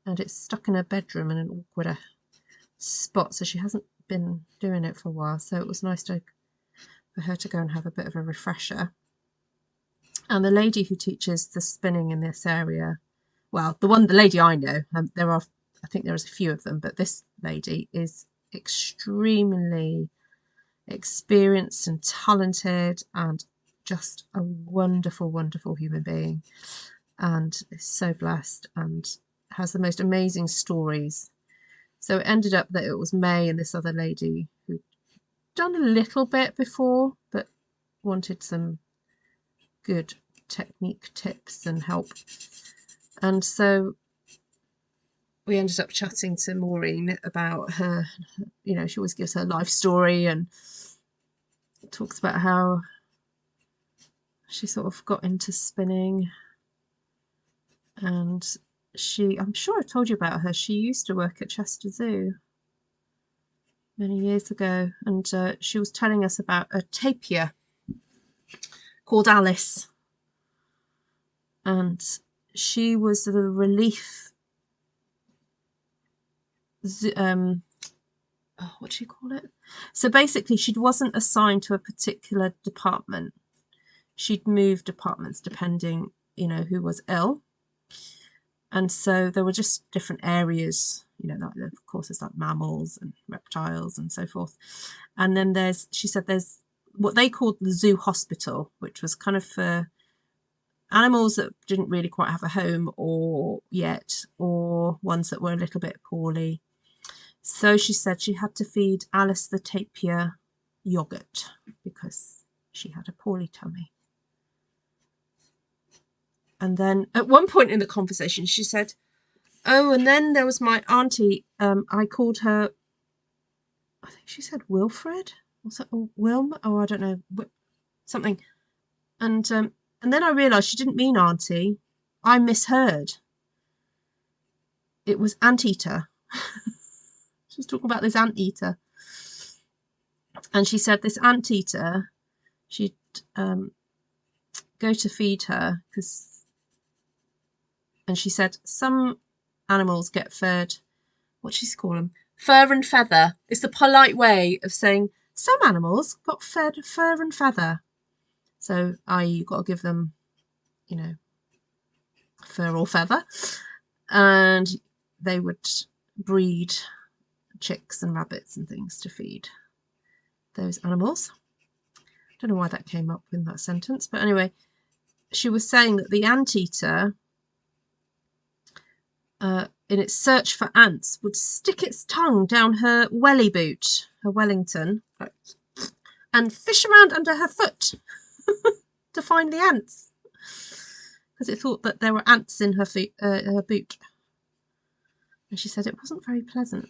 And it's stuck in her bedroom in an awkward spot, so she hasn't been doing it for a while. So it was nice for her to go and have a bit of a refresher. And the lady who teaches the spinning in this area, well, the lady I know, I think there's a few of them, but this lady is extremely experienced and talented and just a wonderful, wonderful human being, and is so blessed and has the most amazing stories. So it ended up that it was May and this other lady who'd done a little bit before, but wanted some good technique tips and help. And so we ended up chatting to Maureen about her, you know, she always gives her life story and talks about how she sort of got into spinning. And I'm sure I told you about her, she used to work at Chester Zoo many years ago, and she was telling us about a tapir called Alice, and she was the relief what do you call it? So basically she wasn't assigned to a particular department. She'd move departments depending, you know, who was ill. And so there were just different areas, you know, like, of course there's like mammals and reptiles and so forth. And then she said there's what they called the zoo hospital, which was kind of for animals that didn't really quite have a home or ones that were a little bit poorly. So she said she had to feed Alice the tapir yogurt because she had a poorly tummy. And then at one point in the conversation, she said, oh, and then there was my auntie. I called her, I think she said Wilfred or Wilma, or I don't know, something. And then I realised she didn't mean auntie. I misheard. It was anteater. She was talking about this anteater. And she said this anteater, she'd go to feed her and she said some animals get fed, what does she call them? Fur and feather. It's the polite way of saying some animals got fed fur and feather. So you've got to give them, you know, fur or feather. And they would breed chicks and rabbits and things to feed those animals. I don't know why that came up in that sentence, but anyway, she was saying that the anteater, in its search for ants, would stick its tongue down her welly boot, her Wellington, and fish around under her foot to find the ants, because it thought that there were ants in her boot. And she said it wasn't very pleasant.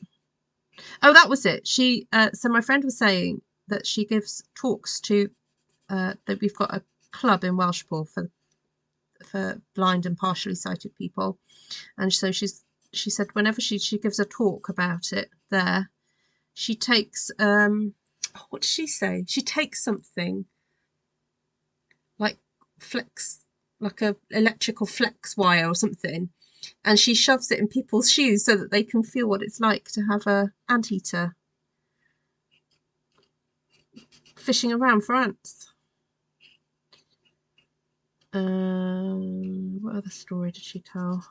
Oh, that was it. So my friend was saying that she gives talks to, that we've got a club in Welshpool for blind and partially sighted people, and so she said whenever she gives a talk about it there, she takes what did she say? She takes something like a electrical flex wire or something, and she shoves it in people's shoes so that they can feel what it's like to have a anteater fishing around for ants. What other story did she tell?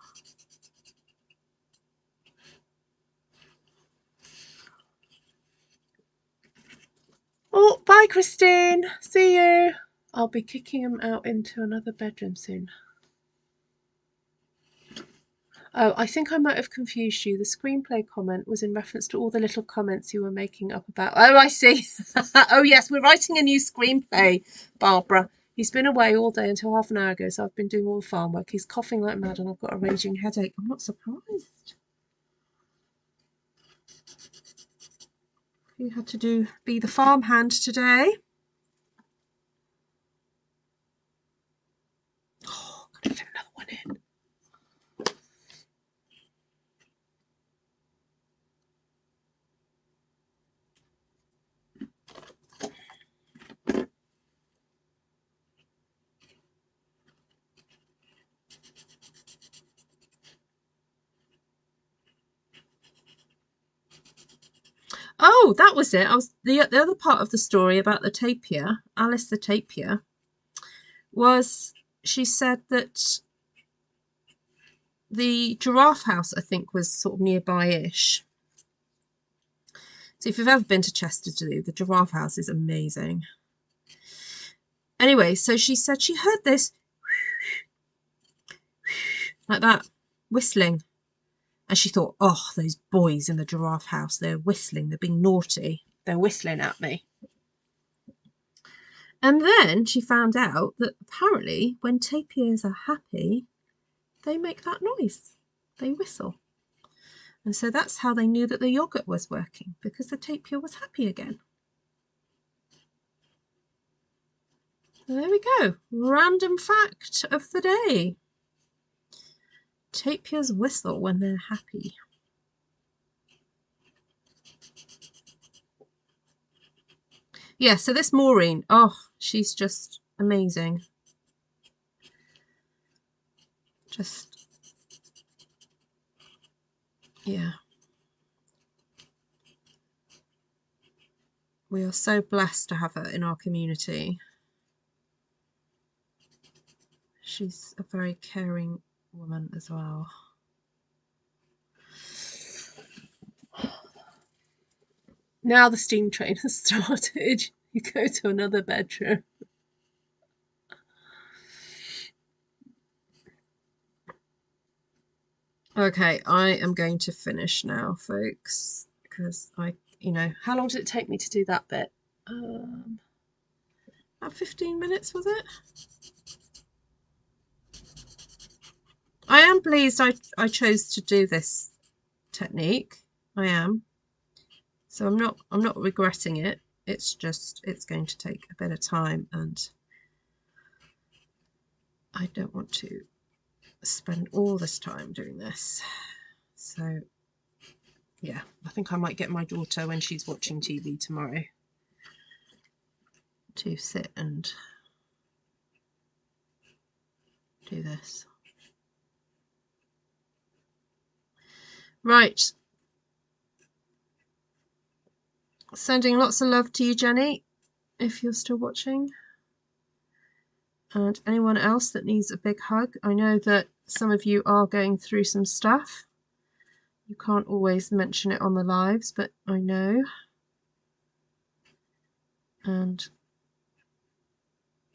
Oh, bye, Christine. See you. I'll be kicking him out into another bedroom soon. Oh, I think I might have confused you. The screenplay comment was in reference to all the little comments you were making up about. Oh, I see. Oh, yes, we're writing a new screenplay, Barbara. He's been away all day until half an hour ago, so I've been doing all the farm work. He's coughing like mad and I've got a raging headache. I'm not surprised. He had to be the farm hand today. Oh, gotta fit another one in. Oh, that was it. I was the other part of the story about the tapir, Alice the tapir, was she said that the giraffe house, I think, was sort of nearby-ish. So if you've ever been to Chester Zoo, the giraffe house is amazing. Anyway, so she said she heard this like that, whistling. And she thought, oh, those boys in the giraffe house, they're whistling, they're being naughty. They're whistling at me. And then she found out that apparently when tapirs are happy, they make that noise. They whistle. And so that's how they knew that the yogurt was working, because the tapir was happy again. So there we go. Random fact of the day. Tapirs whistle when they're happy. Yeah, so this Maureen, oh, she's just amazing. Just, yeah. We are so blessed to have her in our community. She's a very caring woman as well. Now the steam train has started. You go to another bedroom. Okay, I am going to finish now, folks, because how long did it take me to do that bit? About 15 minutes, was it? I am pleased I chose to do this technique. I am. So I'm not regretting it. It's just, it's going to take a bit of time and I don't want to spend all this time doing this. So yeah, I think I might get my daughter when she's watching TV tomorrow to sit and do this. Right. Sending lots of love to you, Jenny, if you're still watching. And anyone else that needs a big hug. I know that some of you are going through some stuff. You can't always mention it on the lives, but I know. And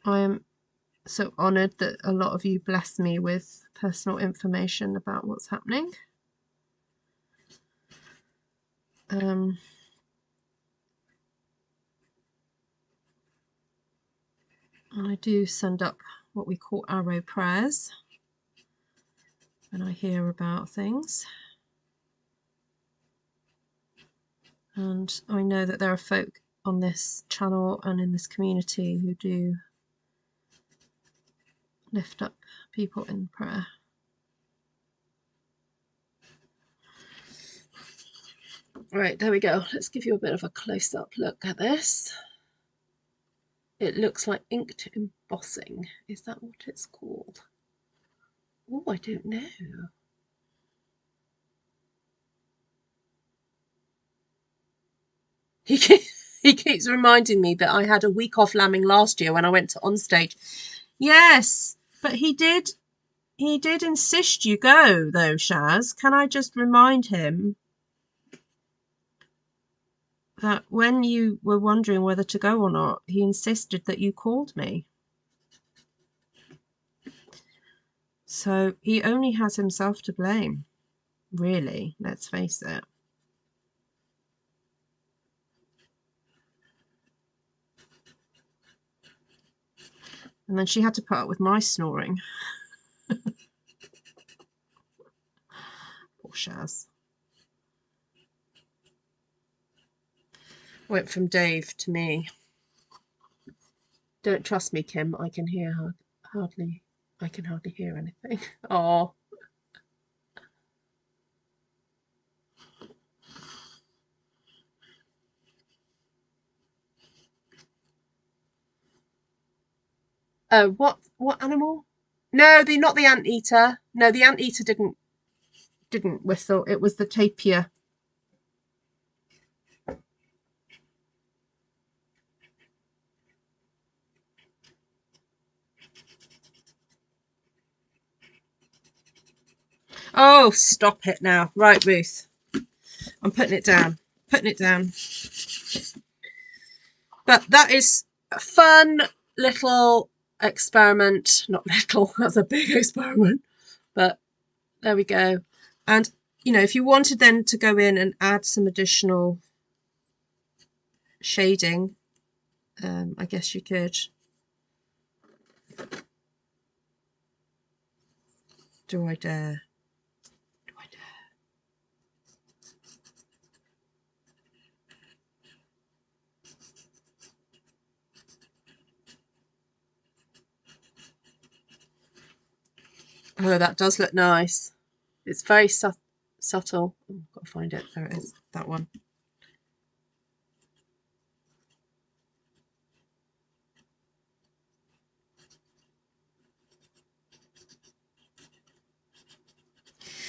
I am so honoured that a lot of you bless me with personal information about what's happening. And I do send up what we call arrow prayers when I hear about things. And I know that there are folk on this channel and in this community who do lift up people in prayer. Right, there we go. Let's give you a bit of a close-up look at this. It looks like inked embossing. Is that what it's called? Oh, I don't know. He keeps reminding me that I had a week off lambing last year when I went to Onstage. Yes, but he did insist you go, though, Shaz. Can I just remind him that when you were wondering whether to go or not, he insisted that you called me. So he only has himself to blame, really, let's face it. And then she had to put up with my snoring. Poor Shaz. Went from Dave to me. Don't trust me, Kim. I can hear hardly. I can hardly hear anything. Oh. What animal? No, not the anteater. No, the anteater didn't whistle. It was the tapir. Oh, stop it now. Right, Ruth. I'm putting it down. Putting it down. But that is a fun little experiment. Not little, that's a big experiment. But there we go. And, you know, if you wanted then to go in and add some additional shading, I guess you could. Do I dare? Do I dare? Oh, that does look nice. It's very subtle. Oh, I've got to find it. There it is. That one.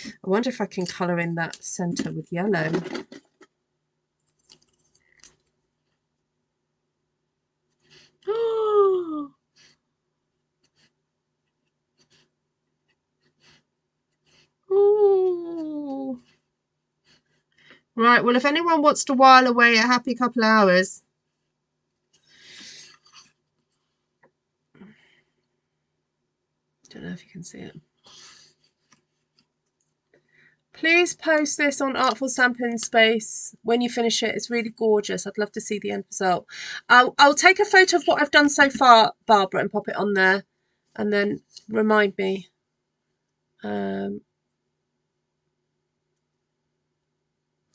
I wonder if I can colour in that centre with yellow. Ooh. Right, well, if anyone wants to while away a happy couple of hours, don't know if you can see it. Please post this on Artful Stampin Space when you finish it. It's really gorgeous. I'd love to see the end result. I'll take a photo of what I've done so far, Barbara, and pop it on there, and then remind me.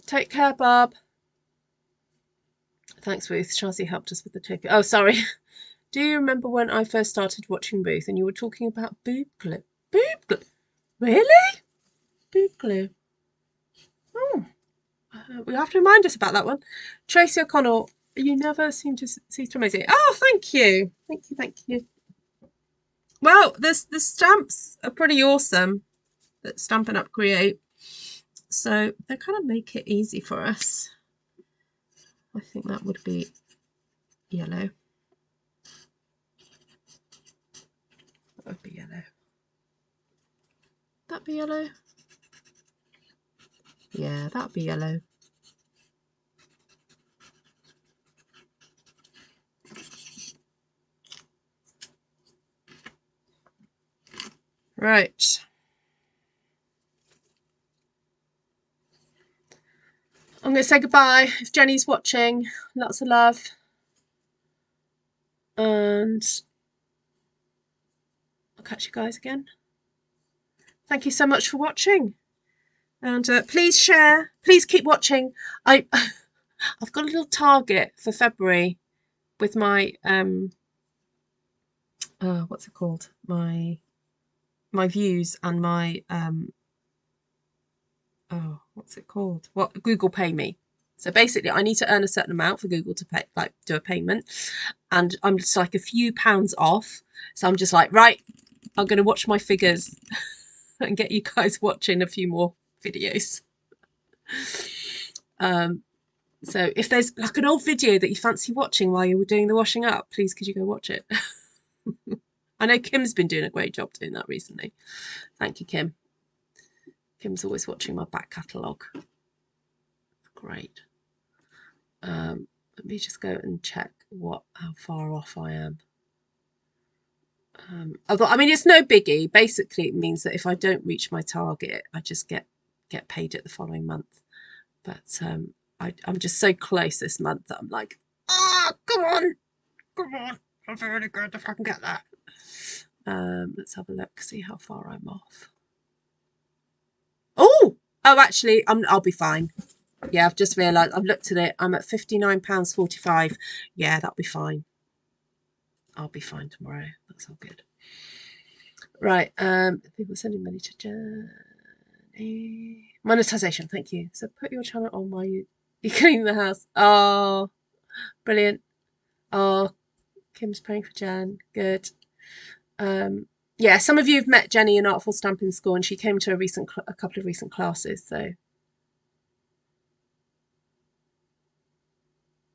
Take care, Barb. Thanks, Ruth. Shazzy helped us with the tape. Oh, sorry. Do you remember when I first started watching Ruth and you were talking about boob glue? Boob glue? Really? Boob glue. Oh, we have to remind us about that one. Tracy O'Connell, you never seem to cease to amaze me. Oh, thank you. Thank you, thank you. Well, the stamps are pretty awesome that Stampin' Up create. So they kind of make it easy for us. I think that would be yellow. That would be yellow. That be yellow? Yeah, that'd be yellow. Right. I'm going to say goodbye. If Jenny's watching, lots of love. And I'll catch you guys again. Thank you so much for watching. And please share. Please keep watching. I've got a little target for February with my what's it called? My views and my what's it called? What Google Pay Me. So basically, I need to earn a certain amount for Google to pay, like do a payment, and I'm just like a few pounds off. So I'm just like, right, I'm going to watch my figures and get you guys watching a few more videos. So if there's like an old video that you fancy watching while you were doing the washing up, please could you go watch it? I know Kim's been doing a great job doing that recently. Thank you, Kim. Kim's always watching my back catalogue. Great. Let me just go and check how far off I am. Although, I mean, it's no biggie. Basically, it means that if I don't reach my target, I just get paid it the following month. But I'm just so close this month that I'm like, oh, come on. I'm really good if I can get that. Let's have a look, see how far I'm off. Oh, actually, I'll be fine. Yeah, I've just realised, I've looked at it. I'm at £59.45. Yeah, that'll be fine. I'll be fine tomorrow. That's all good. Right. People sending money to Jenny. Monetization. Thank you. So put your channel on while you clean the house. Oh, brilliant. Oh, Kim's praying for Jen. Good. Yeah, some of you have met Jenny in Artful Stampin School, and she came to a couple of recent classes. So.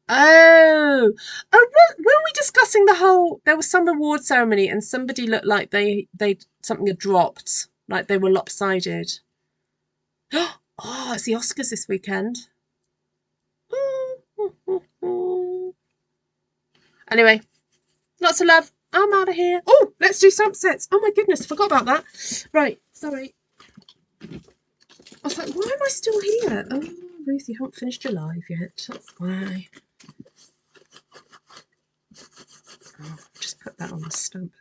Oh, were we discussing the whole? There was some award ceremony, and somebody looked like they something had dropped, like they were lopsided. Oh, it's the Oscars this weekend. Anyway, lots of love. I'm out of here. Oh, let's do stamp sets. Oh my goodness, forgot about that. Right, sorry. I was like, why am I still here? Oh, Ruth, you haven't finished your live yet. That's why. Oh, just put that on the stamp.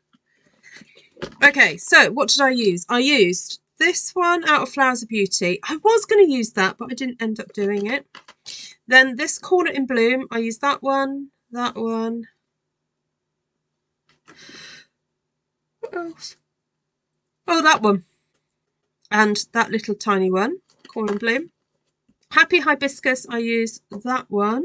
Okay, so what did I use? I used this one out of Flowers of Beauty. I was going to use that, but I didn't end up doing it. Then this Corner in Bloom, I used that one, that one. What else? Oh, that one. And that little tiny one, Corner in Bloom. Happy Hibiscus, I used that one.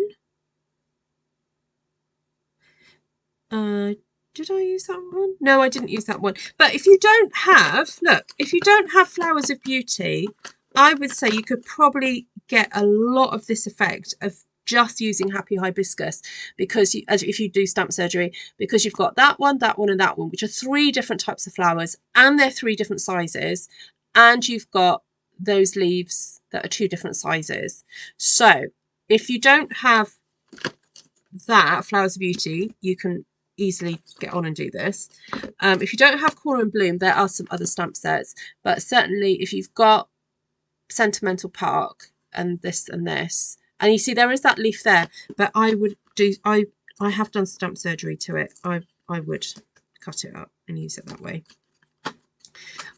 Did I use that one? No, I didn't use that one. But if you don't have, look, if you don't have Flowers of Beauty, I would say you could probably get a lot of this effect of just using Happy Hibiscus, because if you do stamp surgery, because you've got that one, and that one, which are 3 different types of flowers, and they're 3 different sizes, and you've got those leaves that are 2 different sizes. So if you don't have that Flowers of Beauty, you can easily get on and do this. If you don't have Corner and Bloom, there are some other stamp sets, but certainly if you've got Sentimental Park and this, and you see there is that leaf there, but I would do, I have done stamp surgery to it. I would cut it up and use it that way.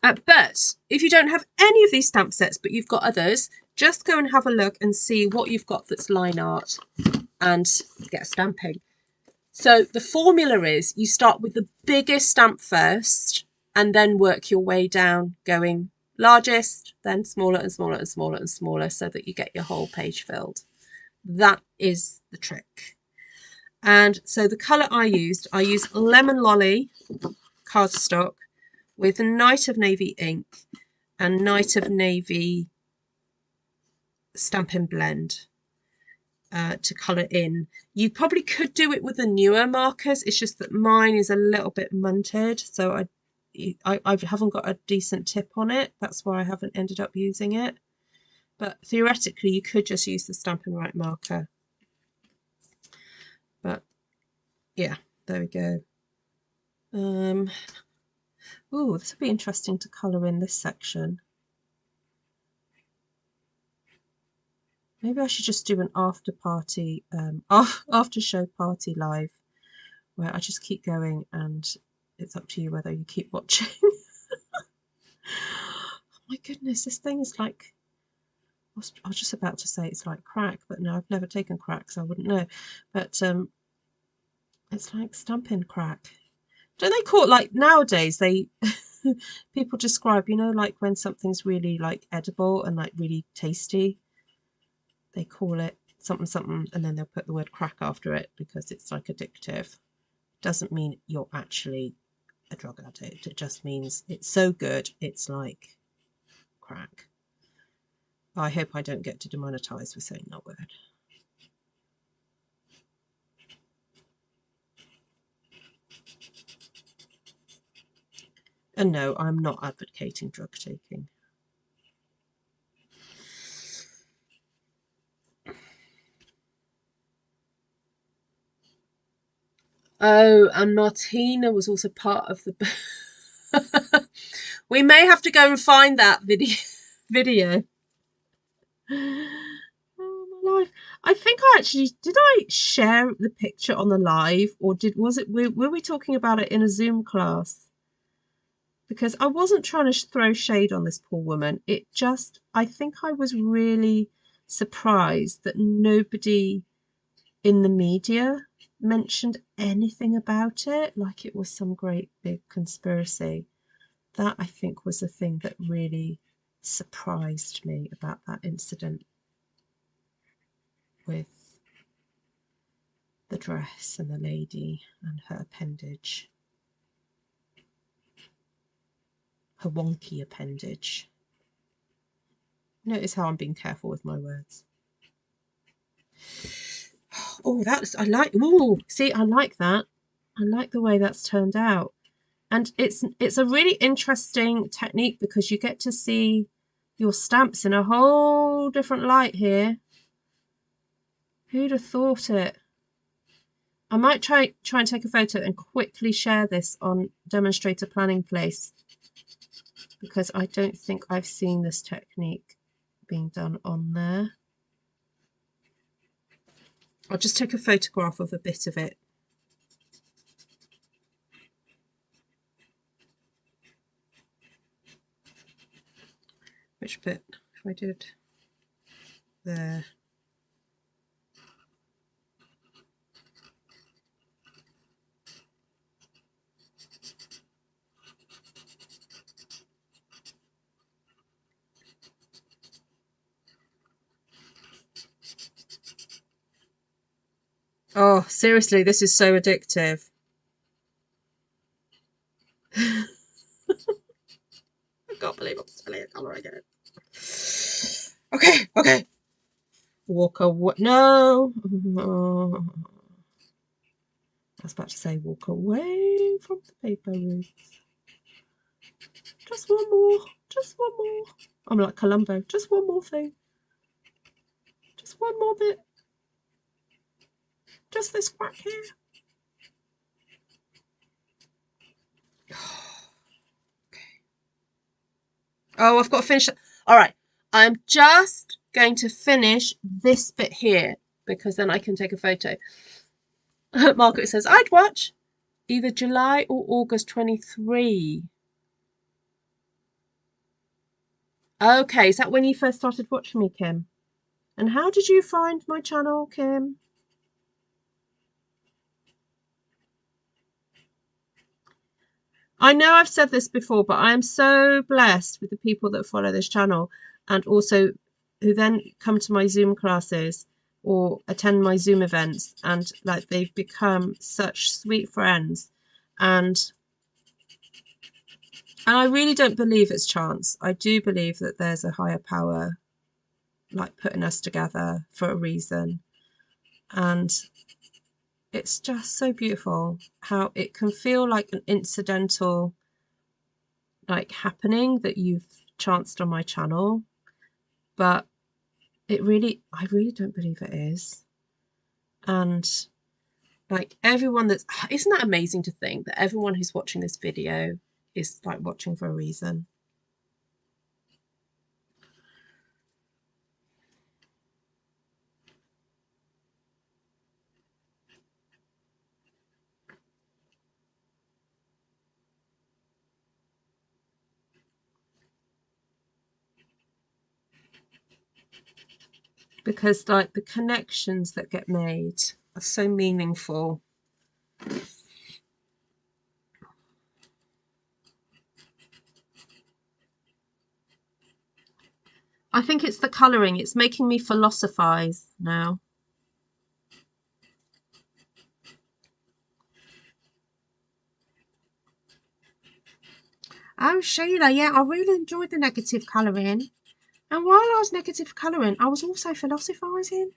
But if you don't have any of these stamp sets, but you've got others, just go and have a look and see what you've got that's line art and get stamping. So the formula is you start with the biggest stamp first and then work your way down, going largest, then smaller and smaller and smaller and smaller, so that you get your whole page filled. That is the trick. And so the colour I used Lemon Lolly cardstock with Night of Navy ink and Night of Navy Stampin' Blend to colour in. You probably could do it with the newer markers. It's just that mine is a little bit munted, so I haven't got a decent tip on it. That's why I haven't ended up using it. But theoretically, you could just use the Stampin' Right marker. But yeah, there we go. Oh, this would be interesting to colour in this section. Maybe I should just do an after party, after show party live, where I just keep going, and it's up to you whether you keep watching. Oh my goodness, this thing is like, I was just about to say it's like crack, but no, I've never taken crack, so I wouldn't know. But it's like Stampin' crack. Don't they call it, like nowadays they people describe, you know, like when something's really like edible and like really tasty, they call it something something, and then they'll put the word crack after it because it's like addictive. Doesn't mean you're actually a drug addict. It just means it's so good it's like crack. I hope I don't get demonetized for saying that word. And no, I'm not advocating drug taking. Oh, and Martina was also part of the... We may have to go and find that video. Oh my life. I think I actually... Did I share the picture on the live? Or were we talking about it in a Zoom class? because I wasn't trying to throw shade on this poor woman. It just, I think I was really surprised that nobody in the media mentioned anything about it, like it was some great big conspiracy. That, I think, was the thing that really surprised me about that incident with the dress and the lady and her appendage. Her wonky appendage. Notice how I'm being careful with my words. Oh, that's, I like, ooh, see, I like that. I like the way that's turned out. And it's a really interesting technique because you get to see your stamps in a whole different light here. Who'd have thought it? I might try and take a photo and quickly share this on Demonstrator Planning Place, because I don't think I've seen this technique being done on there. I'll just take a photograph of a bit of it. Which bit? If I did there. Oh, seriously, this is so addictive. I can't believe I'm spelling a colour again. Okay, okay. Walk away. No. I was about to say walk away from the paper, Ruth. Just one more. Just one more. I'm like Columbo. Just one more thing. Just one more bit. Just this crack here. Okay. Oh, I've got to finish. All right. I'm just going to finish this bit here because then I can take a photo. Margaret says, I'd watch either July or August 23. Okay, is that when you first started watching me, Kim? And how did you find my channel, Kim? I know I've said this before, but I am so blessed with the people that follow this channel and also who then come to my Zoom classes or attend my Zoom events, and like they've become such sweet friends. And I really don't believe it's chance. I do believe that there's a higher power like putting us together for a reason. And it's just so beautiful how it can feel like an incidental like happening that you've chanced on my channel, but I really don't believe it is. And like everyone that's, isn't that amazing to think that everyone who's watching this video is like watching for a reason? Because like the connections that get made are so meaningful. I think it's the colouring. It's making me philosophize now. Oh, Sheila, yeah, I really enjoyed the negative colouring. And while I was negative colouring, I was also philosophising.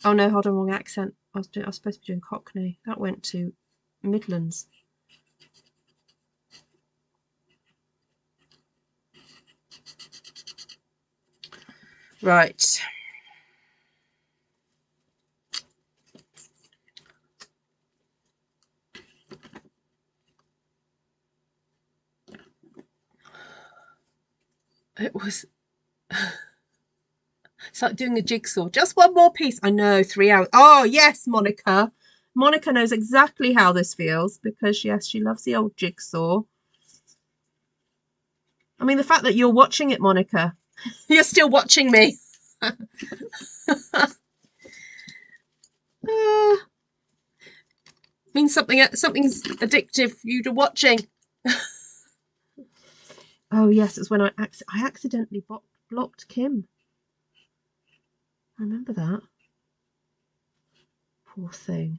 Oh no, hold on, wrong accent. I was supposed to be doing Cockney. That went to Midlands. Right. It was... It's like doing a jigsaw. Just one more piece. I know, 3 hours. Oh, yes, Monica. Monica knows exactly how this feels because, yes, she loves the old jigsaw. I mean, the fact that you're watching it, Monica. You're still watching me. Means something's addictive for you to watching. Oh yes, it's when I accidentally blocked Kim. I remember that. Poor thing.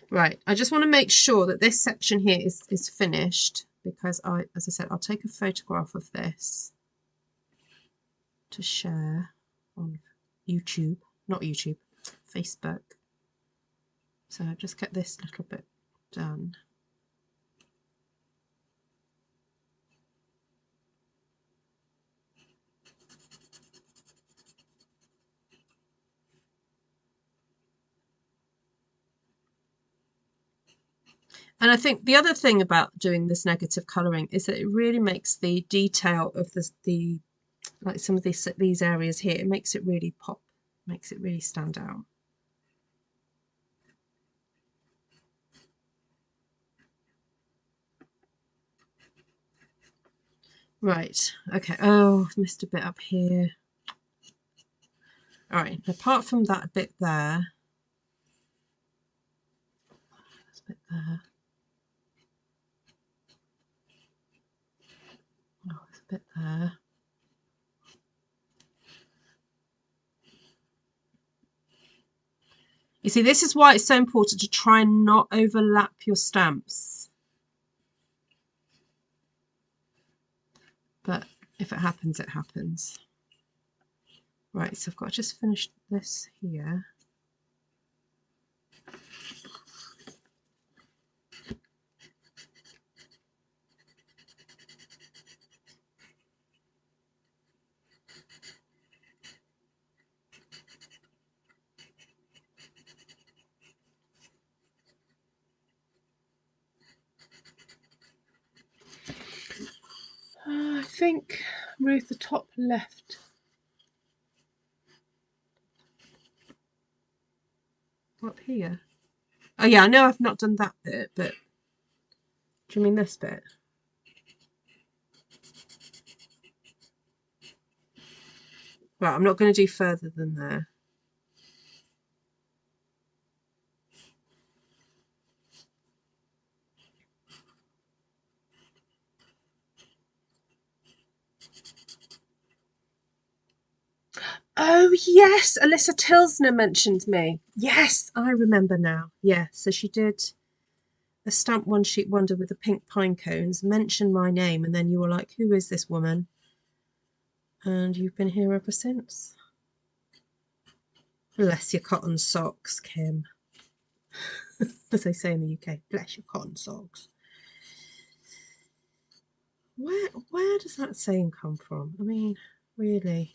Right, I just want to make sure that this section here is finished, because as I said, I'll take a photograph of this to share on YouTube, not YouTube, Facebook. So I've just get this little bit done. And I think the other thing about doing this negative colouring is that it really makes the detail of the like some of these areas here, it makes it really pop, makes it really stand out. Right, okay. Oh, I've missed a bit up here. All right, apart from that bit there, there's a bit there. Oh, there's a bit there. You see, this is why it's so important to try and not overlap your stamps. But if it happens, it happens. Right, so I've got to just finish this here. I think, Ruth, the top left. Up here. Oh yeah, I know I've not done that bit, but do you mean this bit? Right, I'm not going to do further than there. Oh yes, Alyssa Tilsner mentioned me. Yes, I remember now. Yeah, so she did a stamp one sheet wonder with the pink pine cones, mentioned my name, and then you were like, who is this woman? And you've been here ever since. Bless your cotton socks, Kim. As they say in the UK, bless your cotton socks. Where does that saying come from? I mean, really?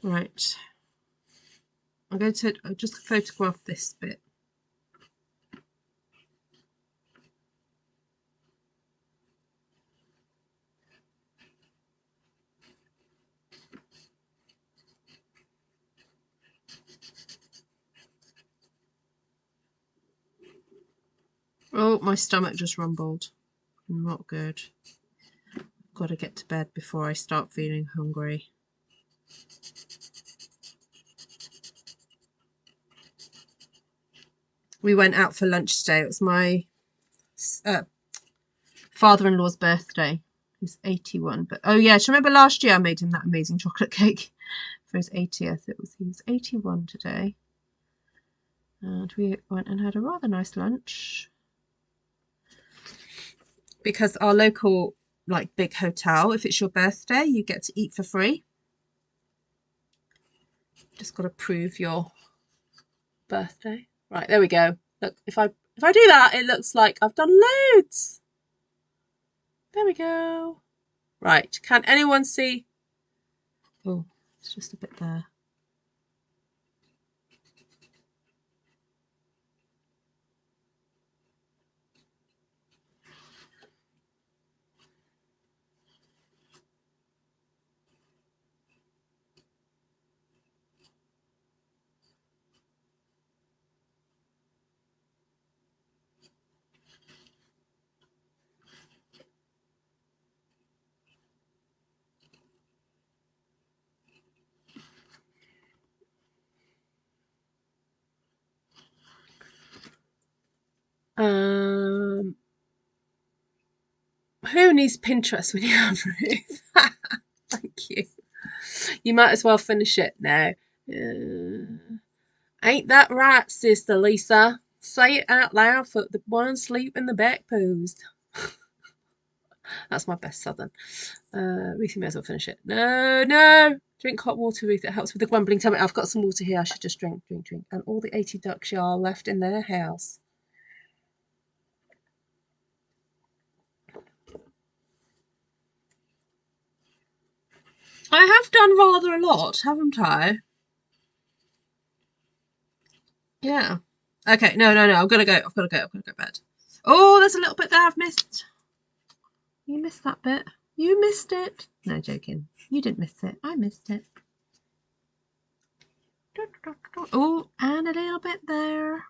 Right. I'm going to just photograph this bit. Oh, my stomach just rumbled. Not good. Got to get to bed before I start feeling hungry. We went out for lunch today. It was my father-in-law's birthday. He's 81. But oh yeah, do you remember last year I made him that amazing chocolate cake for his 80th? He was 81 today. And we went and had a rather nice lunch. Because our local like big hotel, if it's your birthday, you get to eat for free. Just got to prove your birthday. Right, there we go. Look, if I do that, it looks like I've done loads. There we go. Right, can anyone see? Oh, it's just a bit there. Who needs Pinterest when you have Ruth? Thank you. You might as well finish it now. Ain't that right, Sister Lisa? Say it out loud for the one asleep in the back post. That's my best southern. Ruth, you may as well finish it. No, no. Drink hot water, Ruth. It helps with the grumbling tummy. I've got some water here. I should just drink. And all the 80 ducks are left in their house. I have done rather a lot, haven't I? Yeah. Okay, no. I've got to go. I've got to go to bed. Oh, there's a little bit there I've missed. You missed that bit. You missed it. No, joking. You didn't miss it. I missed it. Oh, and a little bit there.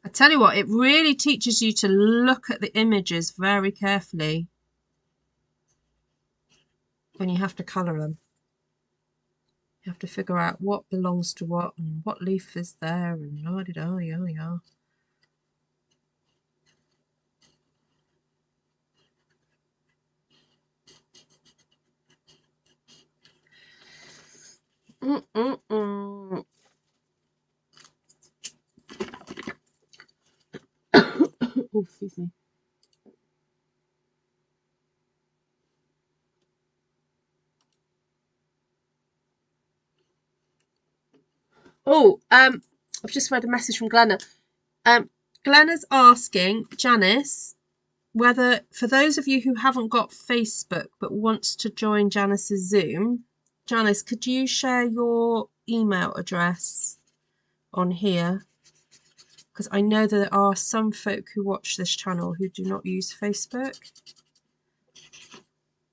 I tell you what, it really teaches you to look at the images very carefully when you have to colour them. You have to figure out what belongs to what and what leaf is there and yeah. Oh, excuse me. Oh, I've just read a message from Glenna. Glenna's asking Janice whether, for those of you who haven't got Facebook but wants to join Janice's Zoom, Janice, could you share your email address on here? Because I know there are some folk who watch this channel who do not use Facebook.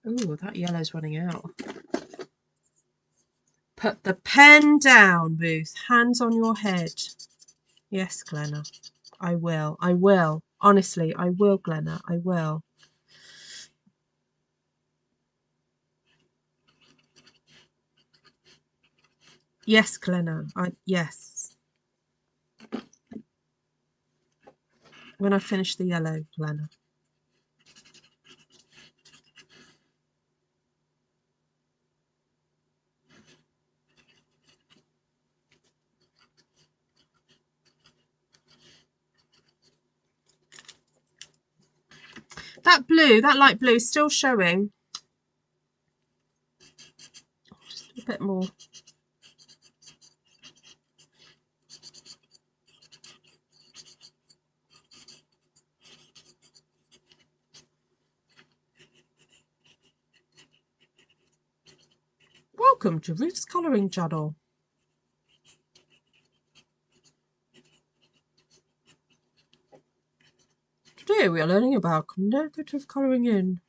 Oh, that yellow's running out. Put the pen down, Ruth. Hands on your head. Yes, Glenna. I will. I will. Honestly, I will, Glenna. I will. Yes, Glenna. Yes. When I finish the yellow, Glenna. That blue, that light blue is still showing. Just a bit more. Welcome to Ruth's Colouring Channel. Today we are learning about negative colouring in.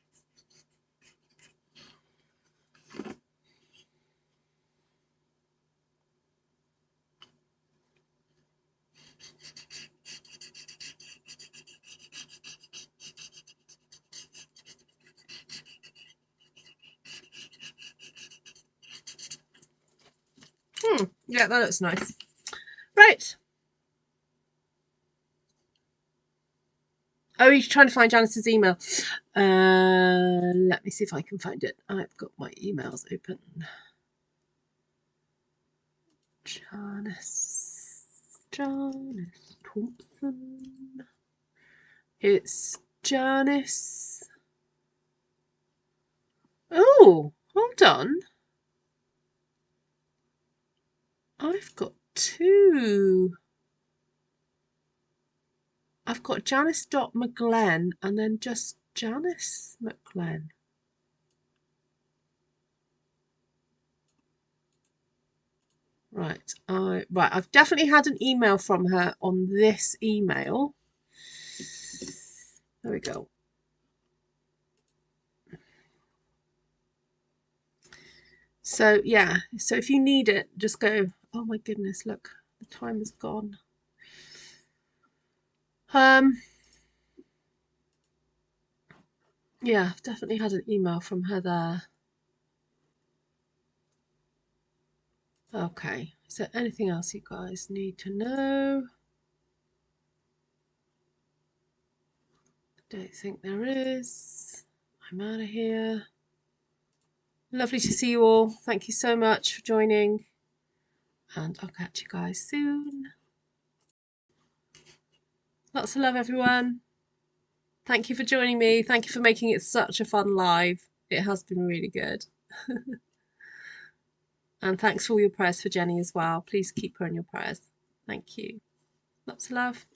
Yeah, that looks nice. Right. Oh, you're trying to find Janice's email. Let me see if I can find it. I've got my emails open. Janice Thompson. It's Janice. Oh, hold on. I've got two. I've got Janice.McGlenn and then just Janice McGlenn. Right, I've definitely had an email from her on this email. There we go. So yeah, so if you need it, just go. Oh my goodness, look, the time is gone. Yeah, I've definitely had an email from her there. Okay, is there anything else you guys need to know? Don't think there is. I'm out of here. Lovely to see you all. Thank you so much for joining, and I'll catch you guys soon. Lots of love, everyone. Thank you for joining me. Thank you for making it such a fun live. It has been really good. And thanks for all your prayers for Jenny as well. Please keep her in your prayers. Thank you. Lots of love.